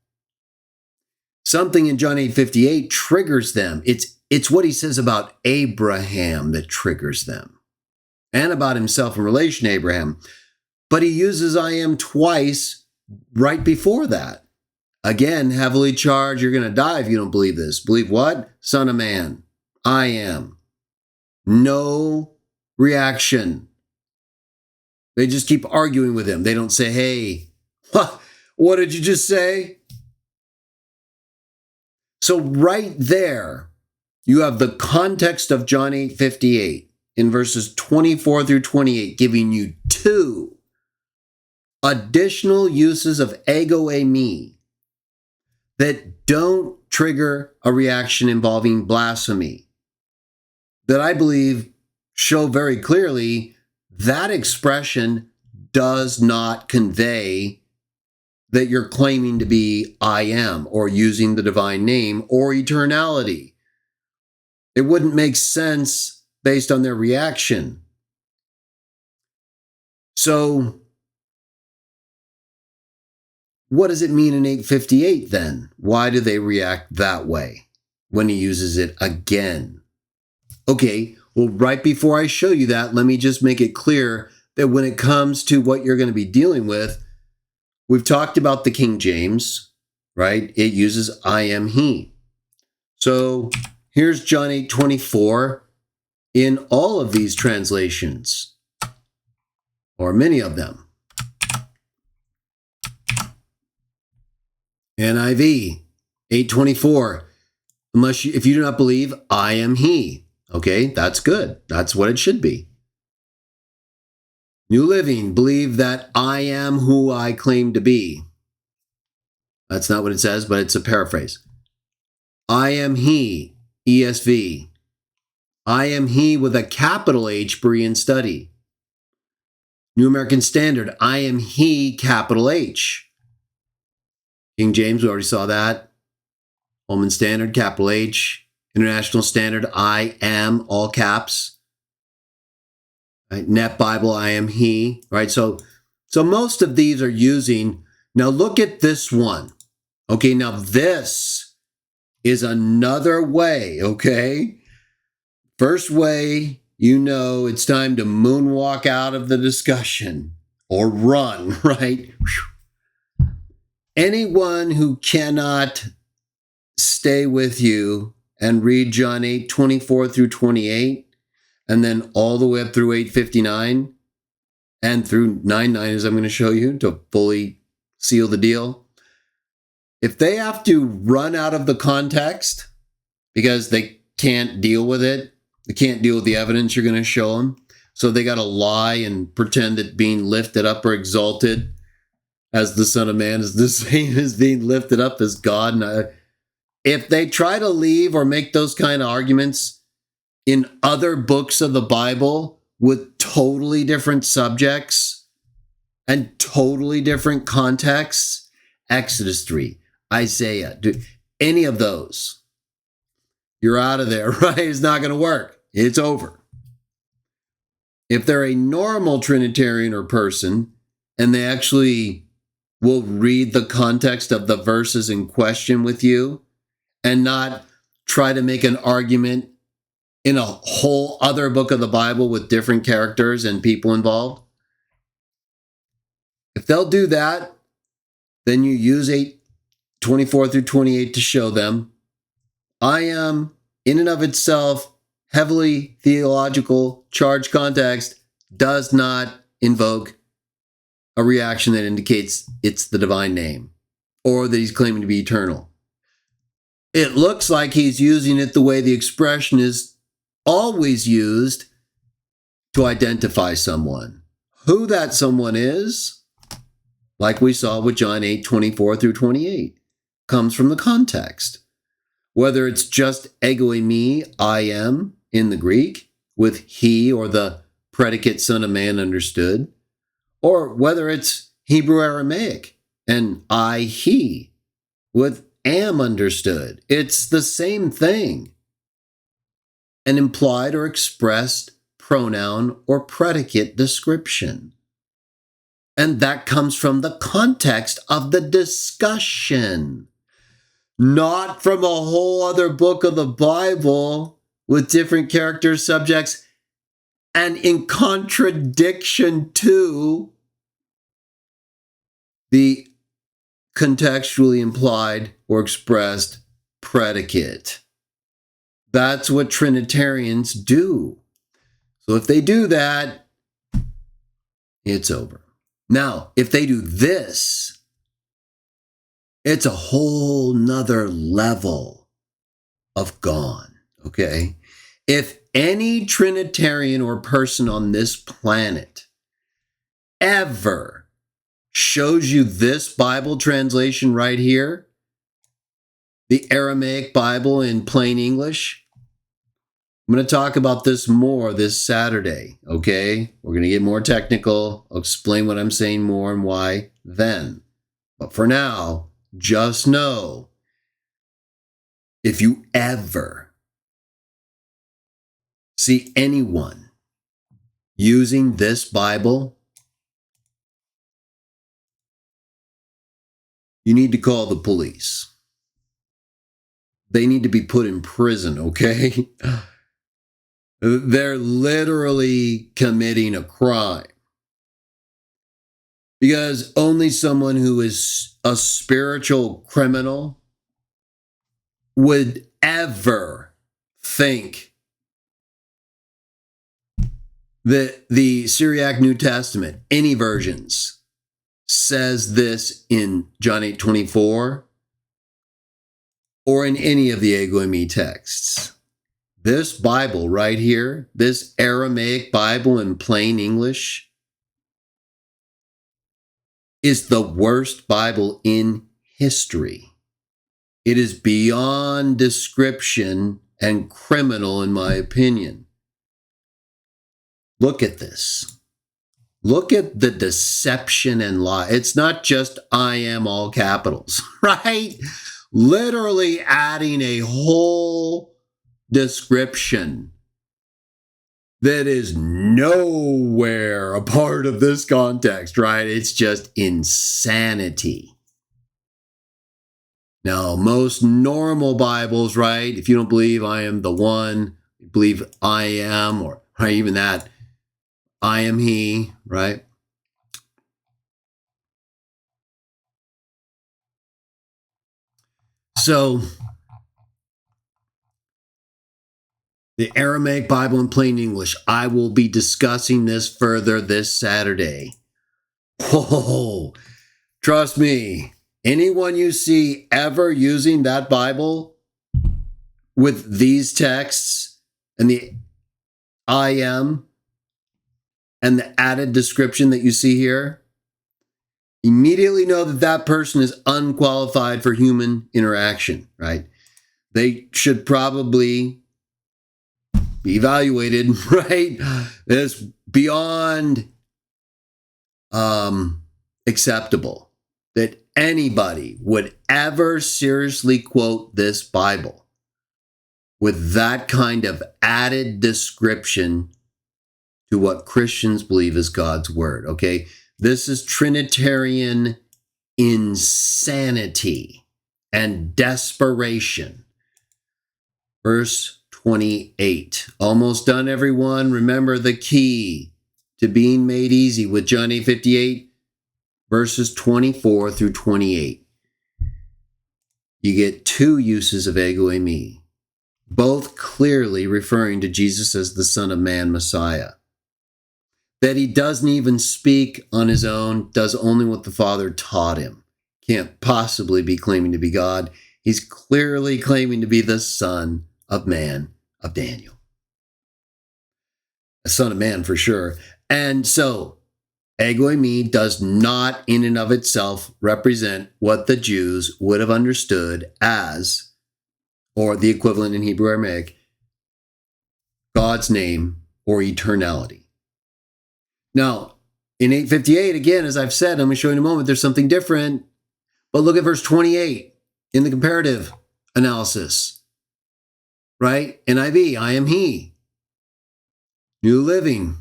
S1: Something in John 8:58 triggers them. It's what he says about Abraham that triggers them, and about himself in relation to Abraham. But he uses I am twice right before that. Again, heavily charged, you're going to die if you don't believe this. Believe what? Son of Man. I am. No reaction. They just keep arguing with him. They don't say, hey, what did you just say? So right there, you have the context of John 8:58 in verses 24 through 28, giving you two additional uses of ego eimi that don't trigger a reaction involving blasphemy, that I believe show very clearly that expression does not convey that you're claiming to be I am, or using the divine name, or eternality. It wouldn't make sense based on their reaction. So what does it mean in 8:58 then? Why do they react that way when he uses it again? Okay, well, right before I show you that, let me just make it clear that when it comes to what you're going to be dealing with, we've talked about the King James, right? It uses I am he. So here's John 8:24 in all of these translations, or many of them. NIV 8:24. If you do not believe, I am he. Okay, that's good. That's what it should be. New Living, believe that I am who I claim to be. That's not what it says, but it's a paraphrase. I am he, ESV. I am he with a capital H, Berean Study. New American Standard, I am he, capital H. King James, we already saw that. Holman Standard, capital H. International Standard, I am, all caps. Right? Net Bible, I am he. Right? So most of these are using. Now look at this one. Okay, now this is another way, okay? First way, you know it's time to moonwalk out of the discussion or run, right? Anyone who cannot stay with you and read John 8:24 through 28, and then all the way up through 8:59 and through 9:9, as I'm going to show you to fully seal the deal. If they have to run out of the context because they can't deal with it, they can't deal with the evidence you're going to show them, so they got to lie and pretend that being lifted up or exalted as the Son of Man is the same as being lifted up as God. And if they try to leave or make those kind of arguments in other books of the Bible with totally different subjects and totally different contexts, Exodus 3, Isaiah, any of those, you're out of there, right? It's not going to work. It's over. If they're a normal Trinitarian or person and they actually will read the context of the verses in question with you and not try to make an argument in a whole other book of the Bible with different characters and people involved, if they'll do that, then you use 8:24 through 28 to show them I am, in and of itself, heavily theological charged context does not invoke a reaction that indicates it's the divine name or that he's claiming to be eternal. It looks like he's using it the way the expression is always used to identify someone. Who that someone is, like we saw with John 8:24 through 28, comes from the context. Whether it's just ego eimi, I am, in the Greek, with he or the predicate Son of Man understood, or whether it's Hebrew Aramaic and I, he, with am understood. It's the same thing. An implied or expressed pronoun or predicate description. And that comes from the context of the discussion, not from a whole other book of the Bible with different characters, subjects, and in contradiction to the contextually implied or expressed predicate. That's what Trinitarians do. So if they do that, it's over. Now, if they do this, it's a whole nother level of gone, okay? If any Trinitarian or person on this planet ever shows you this Bible translation right here, the Aramaic Bible in plain English, I'm going to talk about this more this Saturday, okay? We're going to get more technical. I'll explain what I'm saying more and why then. But for now, just know, if you ever see anyone using this Bible, you need to call the police. They need to be put in prison, okay? They're literally committing a crime. Because only someone who is a spiritual criminal would ever think that the Syriac New Testament, any versions, says this in John 8:24 or in any of the Ego Eimi texts. This Bible right here, this Aramaic Bible in plain English, is the worst Bible in history. It is beyond description and criminal, in my opinion. Look at this. Look at the deception and lie. It's not just I am all capitals, right? Literally adding a whole description that is nowhere a part of this context, right? It's just insanity. Now, most normal Bibles, right? If you don't believe I am the one, you believe I am, or right, even that, I am he, right? So, the Aramaic Bible in plain English, I will be discussing this further this Saturday. Whoa, trust me, anyone you see ever using that Bible with these texts and the I am and the added description that you see here, immediately know that that person is unqualified for human interaction, right? They should probably be evaluated, right? It's beyond acceptable that anybody would ever seriously quote this Bible with that kind of added description to what Christians believe is God's word, okay? This is Trinitarian insanity and desperation. Verse 28. Almost done, everyone. Remember the key to being made easy with John 8:58, verses 24 through 28. You get two uses of ego eimi, both clearly referring to Jesus as the Son of Man, Messiah. That he doesn't even speak on his own, does only what the Father taught him. Can't possibly be claiming to be God. He's clearly claiming to be the Son of Man of Daniel. A Son of Man for sure. And so, ego eimi does not in and of itself represent what the Jews would have understood as, or the equivalent in Hebrew Aramaic, God's name or eternality. Now, in 8:58, again, as I've said, I'm going to show you in a moment, there's something different. But look at verse 28 in the comparative analysis, right? NIV, I am he. New Living,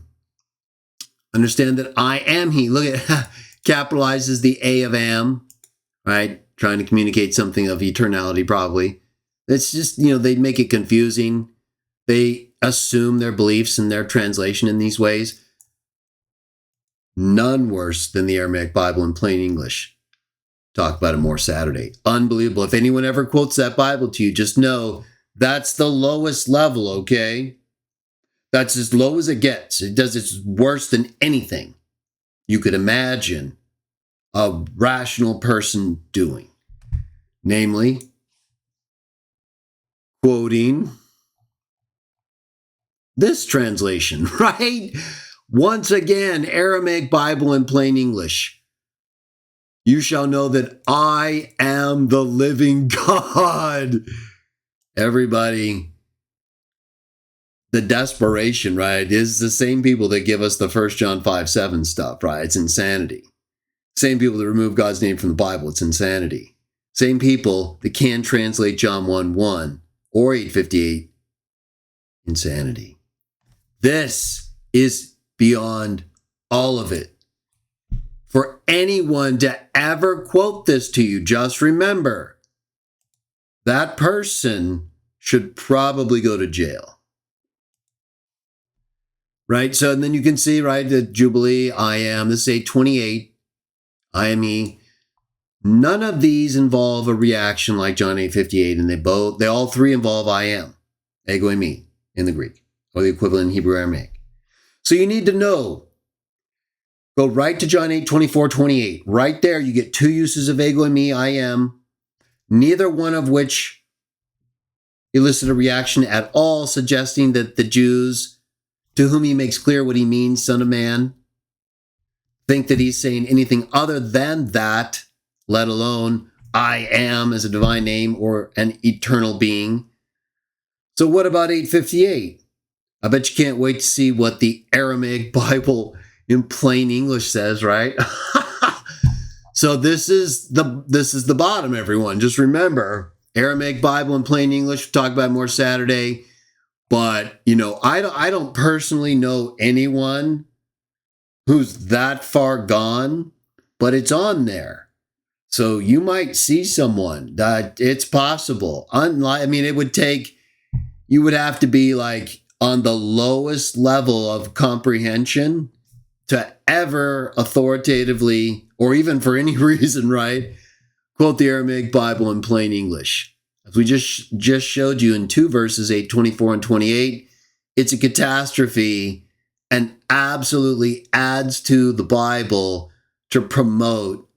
S1: understand that I am he. Look at, capitalizes the A of am, right? Trying to communicate something of eternality, probably. It's just, they make it confusing. They assume their beliefs and their translation in these ways. None worse than the Aramaic Bible in plain English. Talk about it more Saturday. Unbelievable. If anyone ever quotes that Bible to you, just know that's the lowest level, okay? That's as low as it gets. It's worse than anything you could imagine a rational person doing. Namely, quoting this translation, right? Once again, Aramaic Bible in plain English. You shall know that I am the living God. Everybody, the desperation, right, is the same people that give us the 1 John 5:7 stuff, right? It's insanity. Same people that remove God's name from the Bible. It's insanity. Same people that can't translate John 1:1 or 8:58. Insanity. This is beyond all of it. For anyone to ever quote this to you, just remember, that person should probably go to jail. Right? So, and then you can see, right, the Jubilee, I am, this is 8:28. I am he. None of these involve a reaction like John 8:58, and they all three involve I am, ego eimi, in the Greek, or the equivalent in Hebrew Aramaic. So you need to know. Go right to John 8:24-28. Right there, you get two uses of ego eimi, I am, neither one of which elicit a reaction at all, suggesting that the Jews, to whom he makes clear what he means, Son of Man, think that he's saying anything other than that, let alone I am as a divine name or an eternal being. So what about 8:58? I bet you can't wait to see what the Aramaic Bible in plain English says, right? So this is the bottom, everyone. Just remember, Aramaic Bible in plain English, we'll talk about more Saturday. But, I don't personally know anyone who's that far gone, but it's on there. So you might see someone that it's possible. You would have to be like on the lowest level of comprehension to ever authoritatively, or even for any reason, right, quote the Aramaic Bible in plain English. As we just showed you in two verses, 8:24 and 28, it's a catastrophe and absolutely adds to the Bible to promote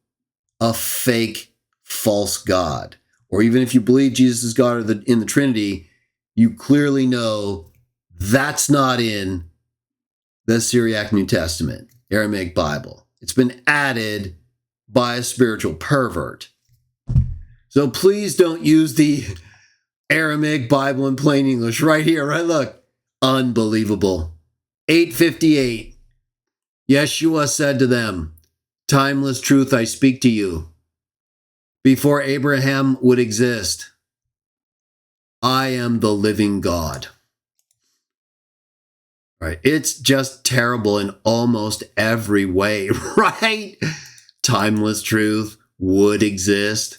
S1: a fake, false God. Or even if you believe Jesus is God in the Trinity, you clearly know that's not in the Syriac New Testament, Aramaic Bible. It's been added by a spiritual pervert. So please don't use the Aramaic Bible in plain English right here, right? Look, unbelievable. 8:58, Yeshua said to them, timeless truth I speak to you. Before Abraham would exist, I am the living God. Right? It's just terrible in almost every way, right? Timeless truth would exist.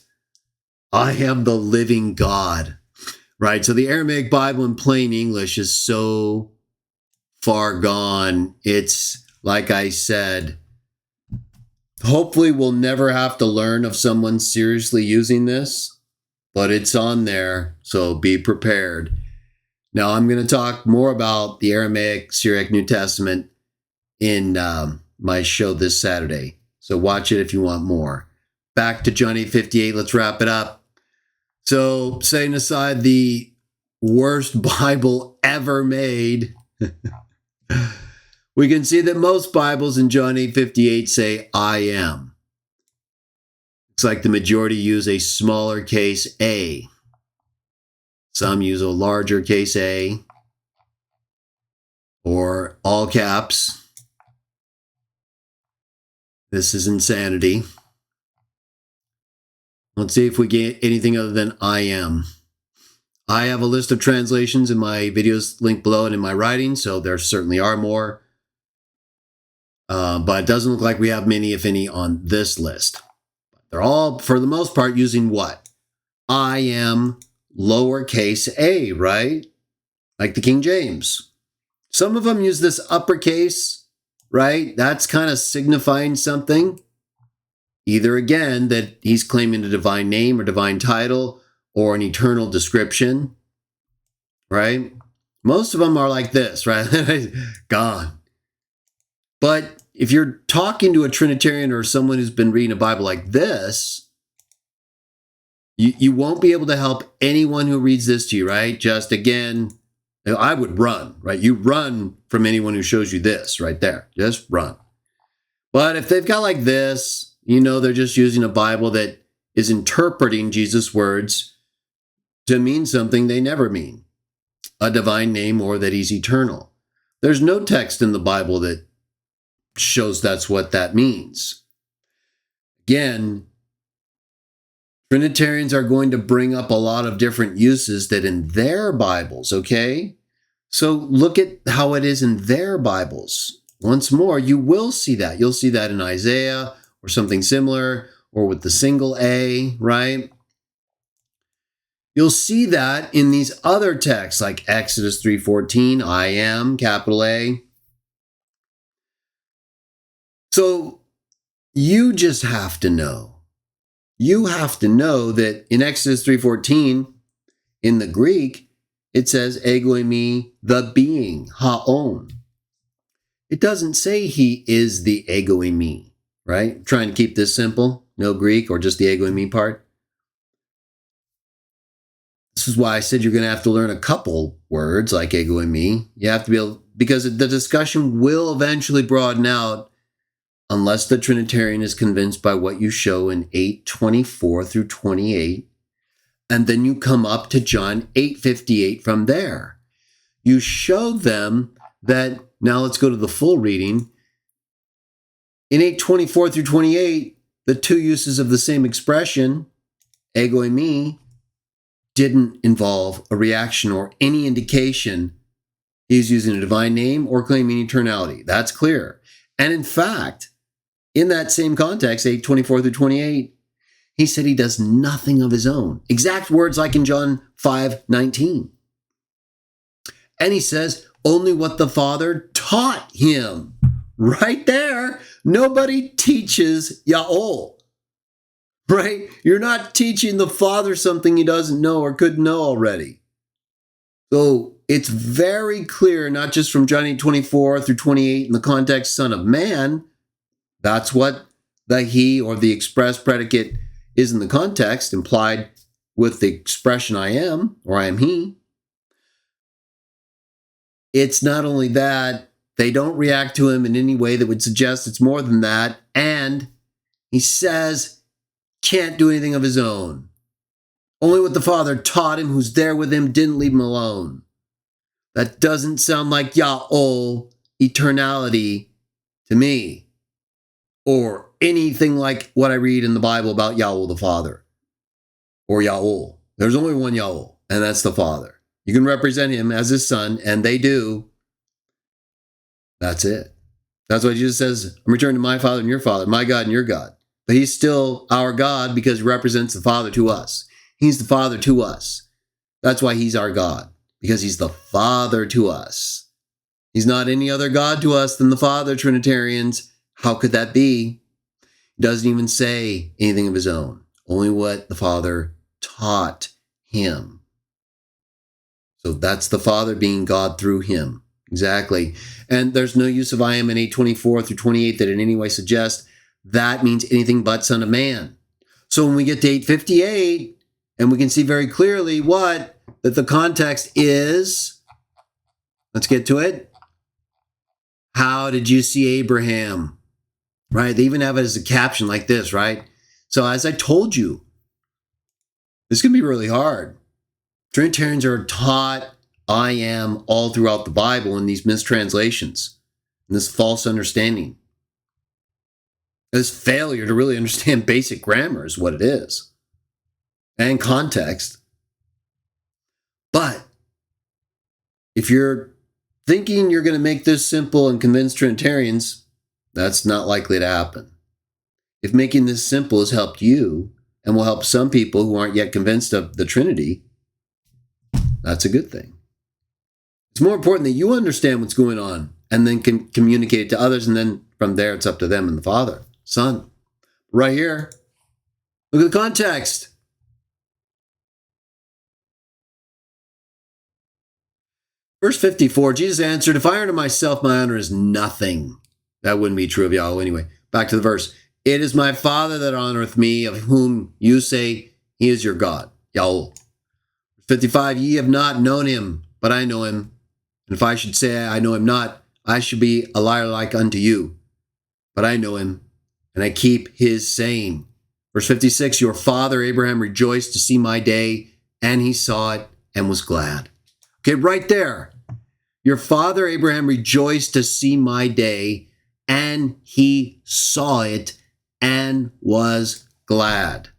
S1: I am the living God. Right? So the Aramaic Bible in plain English is so far gone. It's, like I said, hopefully we'll never have to learn of someone seriously using this, but it's on there, so be prepared. Now, I'm going to talk more about the Aramaic Syriac New Testament in my show this Saturday, so watch it if you want more. Back to John 8:58, let's wrap it up. So, setting aside the worst Bible ever made, we can see that most Bibles in John 8:58 say, I am. It's like the majority use a smaller case A. Some use a larger case A, or all caps. This is insanity. Let's see if we get anything other than I am. I have a list of translations in my videos linked below and in my writing, so there certainly are more. But it doesn't look like we have many, if any, on this list. They're all, for the most part, using what? I am lowercase a, right? Like the King James. Some of them use this uppercase, right? That's kind of signifying something. Either, again, that he's claiming a divine name or divine title or an eternal description, right? Most of them are like this, right? Gone. But if you're talking to a Trinitarian or someone who's been reading a Bible like this, you won't be able to help anyone who reads this to you, right? Just, again, I would run, right? You run from anyone who shows you this right there. Just run. But if they've got like this, they're just using a Bible that is interpreting Jesus' words to mean something they never mean, a divine name or that he's eternal. There's no text in the Bible that shows that's what that means. Again, Trinitarians are going to bring up a lot of different uses that in their Bibles, okay? So look at how it is in their Bibles. Once more, you will see that. You'll see that in Isaiah or something similar, or with the single A, right? You'll see that in these other texts like Exodus 3:14, I am, capital A. So You just have to know. You have to know that in Exodus 3:14, in the Greek, it says ego eimi, the being, haon. It doesn't say he is the ego eimi, right? I'm trying to keep this simple, no Greek or just the ego eimi part. This is why I said you're going to have to learn a couple words like ego eimi. You have to be able, because the discussion will eventually broaden out unless the Trinitarian is convinced by what you show in 8:24 through 28. And then you come up to John 8:58 from there. You show them that, now let's go to the full reading. In 8:24 through 28, the two uses of the same expression, ego eimi, didn't involve a reaction or any indication he's using a divine name or claiming eternality. That's clear. And in fact, in that same context, 8:24 through 28, he said he does nothing of his own. Exact words like in John 5:19. And he says, only what the Father taught him. Right there. Nobody teaches Ya'ol. Right? You're not teaching the Father something he doesn't know or couldn't know already. So it's very clear, not just from John 8:24 through 28 in the context, Son of Man. That's what the he or the express predicate is in the context, implied with the expression I am, or I am he. It's not only that, they don't react to him in any way that would suggest it's more than that. And he says, can't do anything of his own. Only what the Father taught him, who's there with him, didn't leave him alone. That doesn't sound like Ya'ol, eternality, to me. Or anything like what I read in the Bible about Yahweh the Father. Or Ya'ol. There's only one Ya'ol, and that's the Father. You can represent him as his son, and they do. That's it. That's why Jesus says, I'm returning to my Father and your Father, my God and your God. But he's still our God because he represents the Father to us. He's the Father to us. That's why he's our God, because he's the Father to us. He's not any other God to us than the Father, Trinitarians. How could that be? He doesn't even say anything of his own. Only what the Father taught him. So that's the Father being God through him. Exactly. And there's no use of I am in 8:24 through 28 that in any way suggests that means anything but Son of Man. So when we get to 8:58, and we can see very clearly what? That the context is, let's get to it. How did you see Abraham? Right? They even have it as a caption like this, right? So as I told you, this can be really hard. Trinitarians are taught I am all throughout the Bible in these mistranslations, in this false understanding. This failure to really understand basic grammar is what it is, and context. But if you're thinking you're going to make this simple and convince Trinitarians, that's not likely to happen. If making this simple has helped you and will help some people who aren't yet convinced of the Trinity, that's a good thing. It's more important that you understand what's going on and then can communicate it to others. And then from there, it's up to them and the Father, Son. Right here, look at the context. Verse 54, Jesus answered, if I honor myself, my honor is nothing. That wouldn't be true of Yahweh anyway. Back to the verse. It is my Father that honoreth me, of whom you say he is your God, Yahweh. 55, ye have not known him, but I know him. And if I should say I know him not, I should be a liar like unto you. But I know him, and I keep his saying. Verse 56, your father Abraham rejoiced to see my day, and he saw it and was glad. Okay, right there. Your father Abraham rejoiced to see my day, and he saw it and was glad.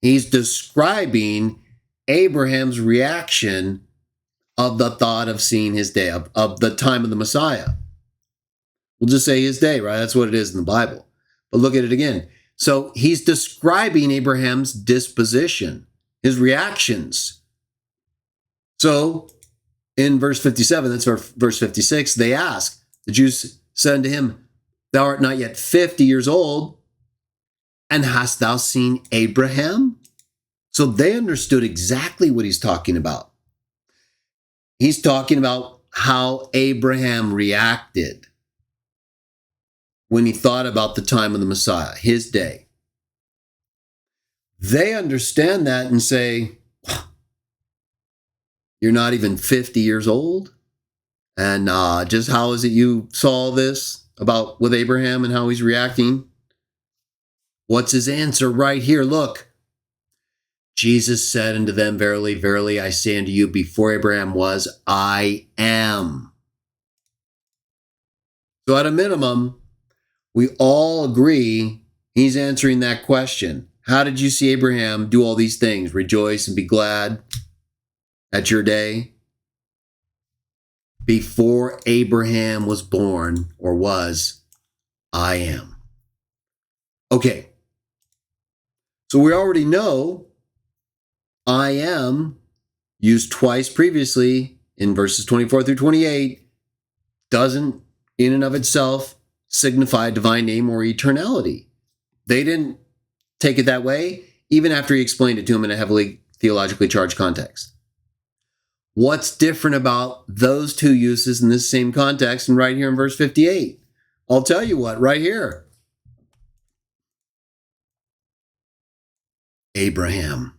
S1: He's describing Abraham's reaction of the thought of seeing his day, of the time of the Messiah. We'll just say his day, right? That's what it is in the Bible. But look at it again. So he's describing Abraham's disposition, his reactions. So in verse 57, that's verse 56, they ask, the Jews said unto him, thou art not yet 50 years old, And hast thou seen Abraham? So they understood exactly what he's talking about. He's talking about how Abraham reacted when he thought about the time of the Messiah, his day. They understand that and say, you're not even 50 years old? And just how is it you saw this about with Abraham and how he's reacting? What's his answer right here? Look. Jesus said unto them, verily, verily, I say unto you, before Abraham was, I am. So at a minimum, we all agree he's answering that question. How did you see Abraham do all these things? Rejoice and be glad at your day. Before Abraham was born or was, I am. Okay. So we already know I am, used twice previously in verses 24 through 28, doesn't in and of itself signify a divine name or eternality. They didn't take it that way, even after he explained it to them in a heavily theologically charged context. What's different about those two uses in this same context and right here in verse 58? I'll tell you what, right here. Abraham.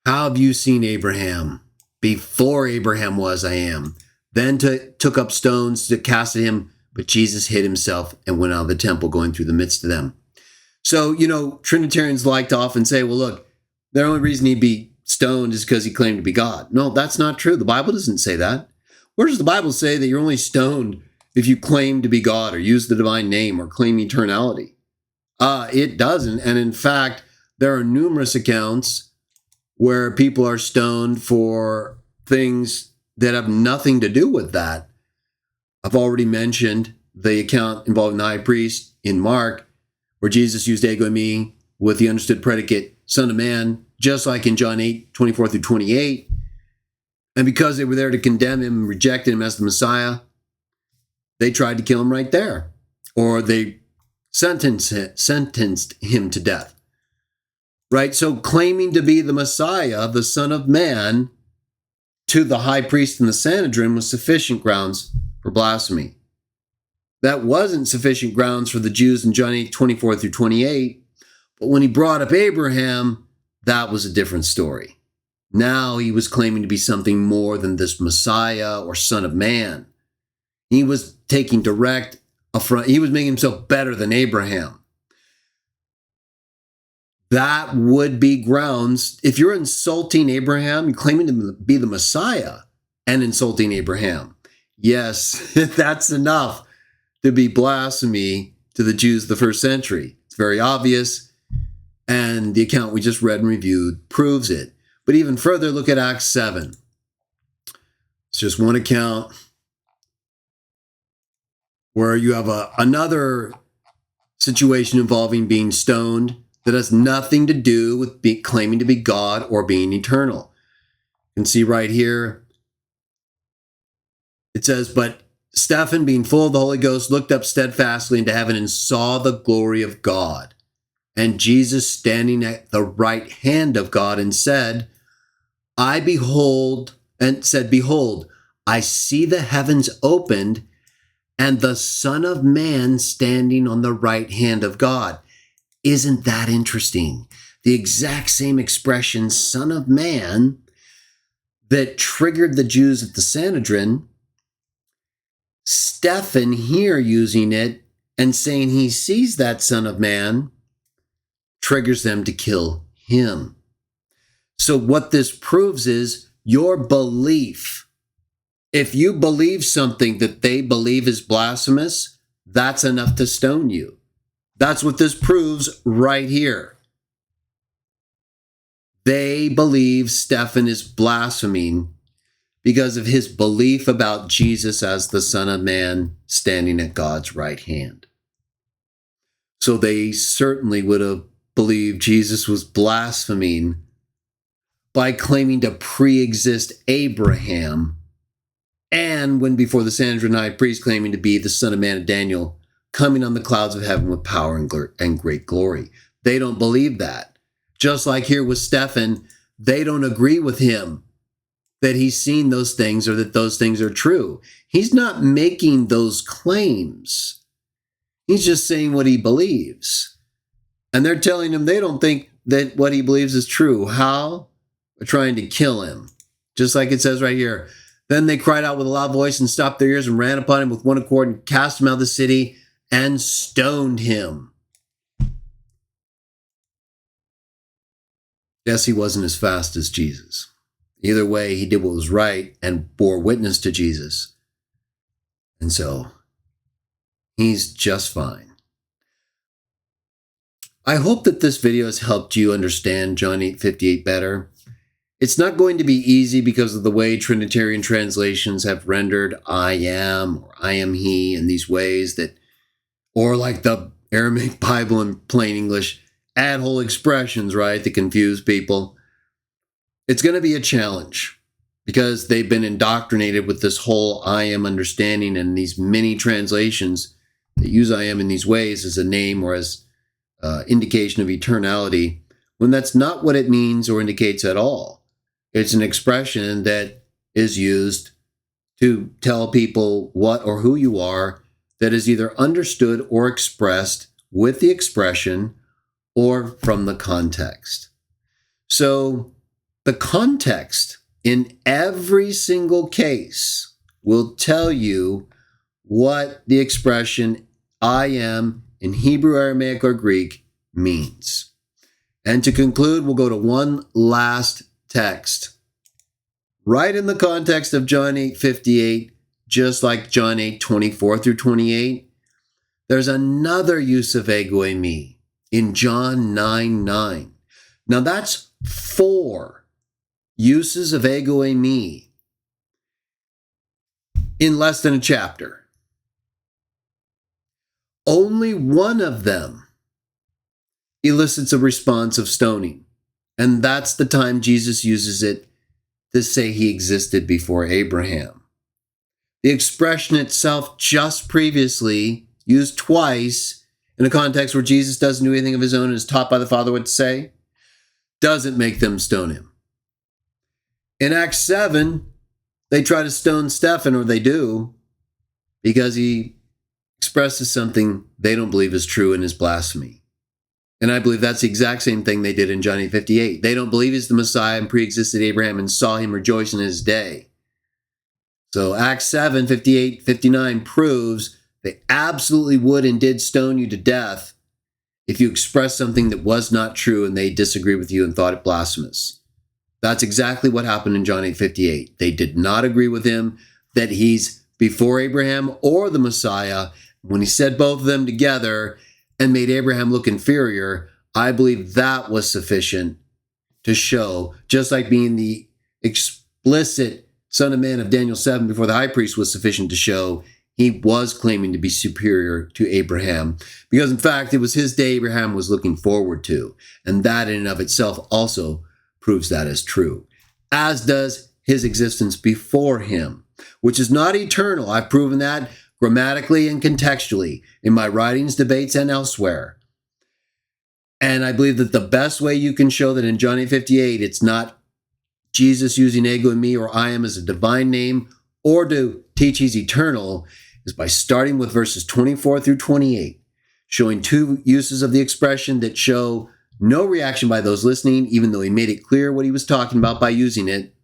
S1: How have you seen Abraham? Before Abraham was, I am. Then took up stones to cast at him, but Jesus hid himself and went out of the temple, going through the midst of them. So, Trinitarians like to often say, well, look, the only reason he'd be stoned is because he claimed to be God. No, that's not true. The Bible doesn't say that. Where does the Bible say that you're only stoned if you claim to be God or use the divine name or claim eternality? It doesn't. And in fact, there are numerous accounts where people are stoned for things that have nothing to do with that. I've already mentioned the account involving the high priest in Mark, where Jesus used ego eimi with the understood predicate Son of Man, just like in John 8, 24 through 28. And because they were there to condemn him and rejected him as the Messiah, they tried to kill him right there. Or they sentenced him to death. Right? So claiming to be the Messiah, the Son of Man, to the high priest in the Sanhedrin was sufficient grounds for blasphemy. That wasn't sufficient grounds for the Jews in John 8, 24 through 28. But when he brought up Abraham, that was a different story. Now he was claiming to be something more than this Messiah or Son of Man. He was taking direct affront. He was making himself better than Abraham. That would be grounds. If you're insulting Abraham, you're claiming to be the Messiah and insulting Abraham. Yes, that's enough to be blasphemy to the Jews of the first century. It's very obvious. And the account we just read and reviewed proves it. But even further, look at Acts 7. It's just one account where you have another situation involving being stoned that has nothing to do with claiming to be God or being eternal. You can see right here, it says, but Stafford, being full of the Holy Ghost, looked up steadfastly into heaven and saw the glory of God, and Jesus standing at the right hand of God, and said, Behold, I see the heavens opened, and the Son of Man standing on the right hand of God. Isn't that interesting? The exact same expression, Son of Man, that triggered the Jews at the Sanhedrin, Stephen here using it and saying he sees that Son of Man, triggers them to kill him. So what this proves is your belief. If you believe something that they believe is blasphemous, that's enough to stone you. That's what this proves right here. They believe Stephen is blaspheming because of his belief about Jesus as the Son of Man standing at God's right hand. So they certainly would have believed Jesus was blaspheming by claiming to pre-exist Abraham, and when before the Sanhedrin high priest claiming to be the Son of Man of Daniel, coming on the clouds of heaven with power and great glory. They don't believe that. Just like here with Stephen, they don't agree with him that he's seen those things or that those things are true. He's not making those claims. He's just saying what he believes. And they're telling him they don't think that what he believes is true. How? They're trying to kill him. Just like it says right here. Then they cried out with a loud voice and stopped their ears and ran upon him with one accord and cast him out of the city and stoned him. Yes, he wasn't as fast as Jesus. Either way, he did what was right and bore witness to Jesus. And so, he's just fine. I hope that this video has helped you understand John 8:58 better. It's not going to be easy because of the way Trinitarian translations have rendered I am or I am he in these ways that, or like the Aramaic Bible in plain English, add whole expressions, right, that confuse people. It's going to be a challenge because they've been indoctrinated with this whole I am understanding, and these many translations that use I am in these ways as a name or as indication of eternality, when that's not what it means or indicates at all. It's an expression that is used to tell people what or who you are that is either understood or expressed with the expression or from the context. So the context in every single case will tell you what the expression I am in Hebrew, Aramaic, or Greek means. And to conclude, we'll go to one last text. Right in the context of John 8:58, just like John 8:24 through 28, there's another use of ego eimi in John 9:9. Now that's 4 uses of ego eimi in less than a chapter. Only one of them elicits a response of stoning. And that's the time Jesus uses it to say he existed before Abraham. The expression itself just previously used twice in a context where Jesus doesn't do anything of his own and is taught by the Father what to say, doesn't make them stone him. In Acts 7, they try to stone Stephen, or they do, because he expresses something they don't believe is true in his blasphemy. And I believe that's the exact same thing they did in John 8:58. They don't believe he's the Messiah and pre-existed Abraham and saw him rejoice in his day. So Acts 7:58, 59 proves they absolutely would and did stone you to death if you expressed something that was not true and they disagreed with you and thought it blasphemous. That's exactly what happened in John 8:58. They did not agree with him that he's before Abraham or the Messiah. When he said both of them together and made Abraham look inferior, I believe that was sufficient to show, just like being the explicit Son of Man of Daniel 7 before the high priest was sufficient to show he was claiming to be superior to Abraham. Because in fact, it was his day Abraham was looking forward to. And that in and of itself also proves that as true. As does his existence before him, which is not eternal. I've proven that grammatically and contextually in my writings, debates, and elsewhere. And I believe that the best way you can show that in John 8:58, it's not Jesus using ego eimi or I am as a divine name, or to teach he's eternal, is by starting with verses 24 through 28, showing 2 uses of the expression that show no reaction by those listening, even though he made it clear what he was talking about by using it,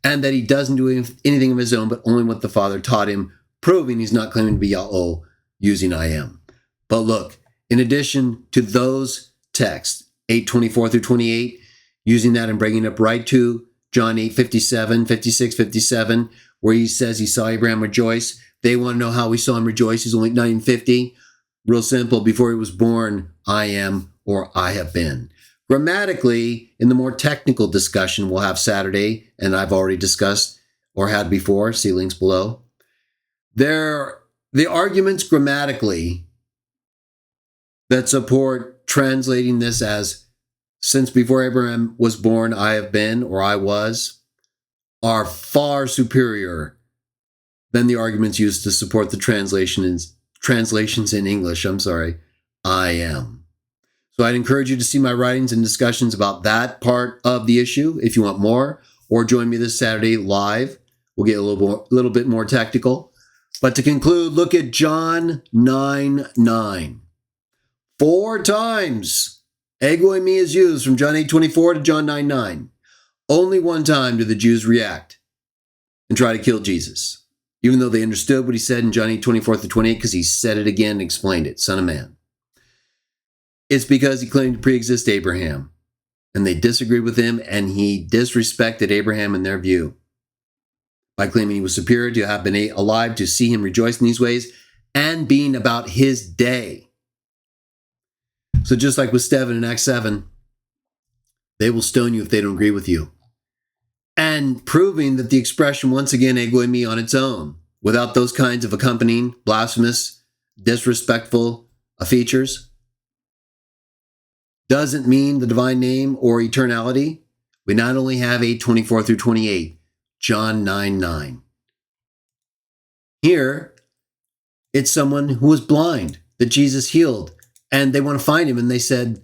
S1: and that he doesn't do anything of his own, but only what the Father taught him, proving he's not claiming to be Yahweh using I am. But look, in addition to those texts, 8:24 through 28, using that and bringing up right to John 8:57, 56, 57, where he says he saw Abraham rejoice. They want to know how we saw him rejoice. He's only 950. Real simple. Before he was born, I am or I have been. Grammatically, in the more technical discussion we'll have Saturday, and I've already discussed or had before, see links below. The arguments grammatically that support translating this as since before Abraham was born, I have been or I was, are far superior than the arguments used to support the translation translations in English, I'm sorry, I am. So I'd encourage you to see my writings and discussions about that part of the issue if you want more, or join me this Saturday live. We'll get a little bit more technical. But to conclude, look at John 9:9. 4 times ego eimi is used from John 8:24 to John 9:9. Only one time do the Jews react and try to kill Jesus, even though they understood what he said in John 8:24 to 28, because he said it again and explained it, Son of Man. It's because he claimed to pre-exist Abraham, and they disagreed with him, and he disrespected Abraham in their view by claiming he was superior to have been alive to see him rejoice in these ways and being about his day. So just like with Stafford in Acts 7, they will stone you if they don't agree with you. And proving that the expression, once again, ego eimi on its own, without those kinds of accompanying blasphemous, disrespectful features, doesn't mean the divine name or eternality. We not only have 8:24 through 28, John 9:9. Here, it's someone who was blind that Jesus healed, and they want to find him, and they said,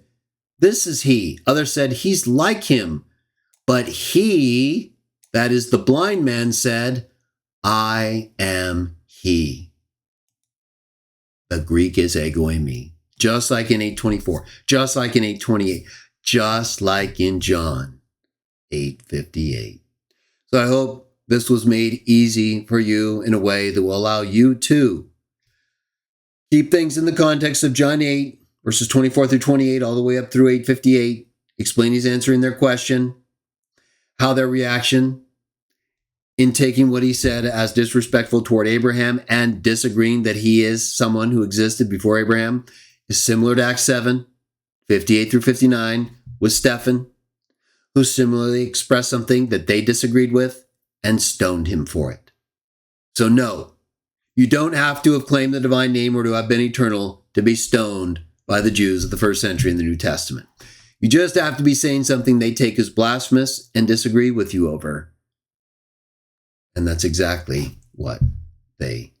S1: this is he. Others said, he's like him. But he, that is the blind man, said, I am he. The Greek is ego eimi. Just like in 8:24, just like in 8:28, just like in John 8:58. So I hope this was made easy for you in a way that will allow you to keep things in the context of John 8, verses 24 through 28, all the way up through 8:58. Explain he's answering their question, how their reaction in taking what he said as disrespectful toward Abraham and disagreeing that he is someone who existed before Abraham is similar to Acts 7, 58 through 59, with Stephen, who similarly expressed something that they disagreed with and stoned him for it. So no, you don't have to have claimed the divine name or to have been eternal to be stoned by the Jews of the first century in the New Testament. You just have to be saying something they take as blasphemous and disagree with you over. And that's exactly what they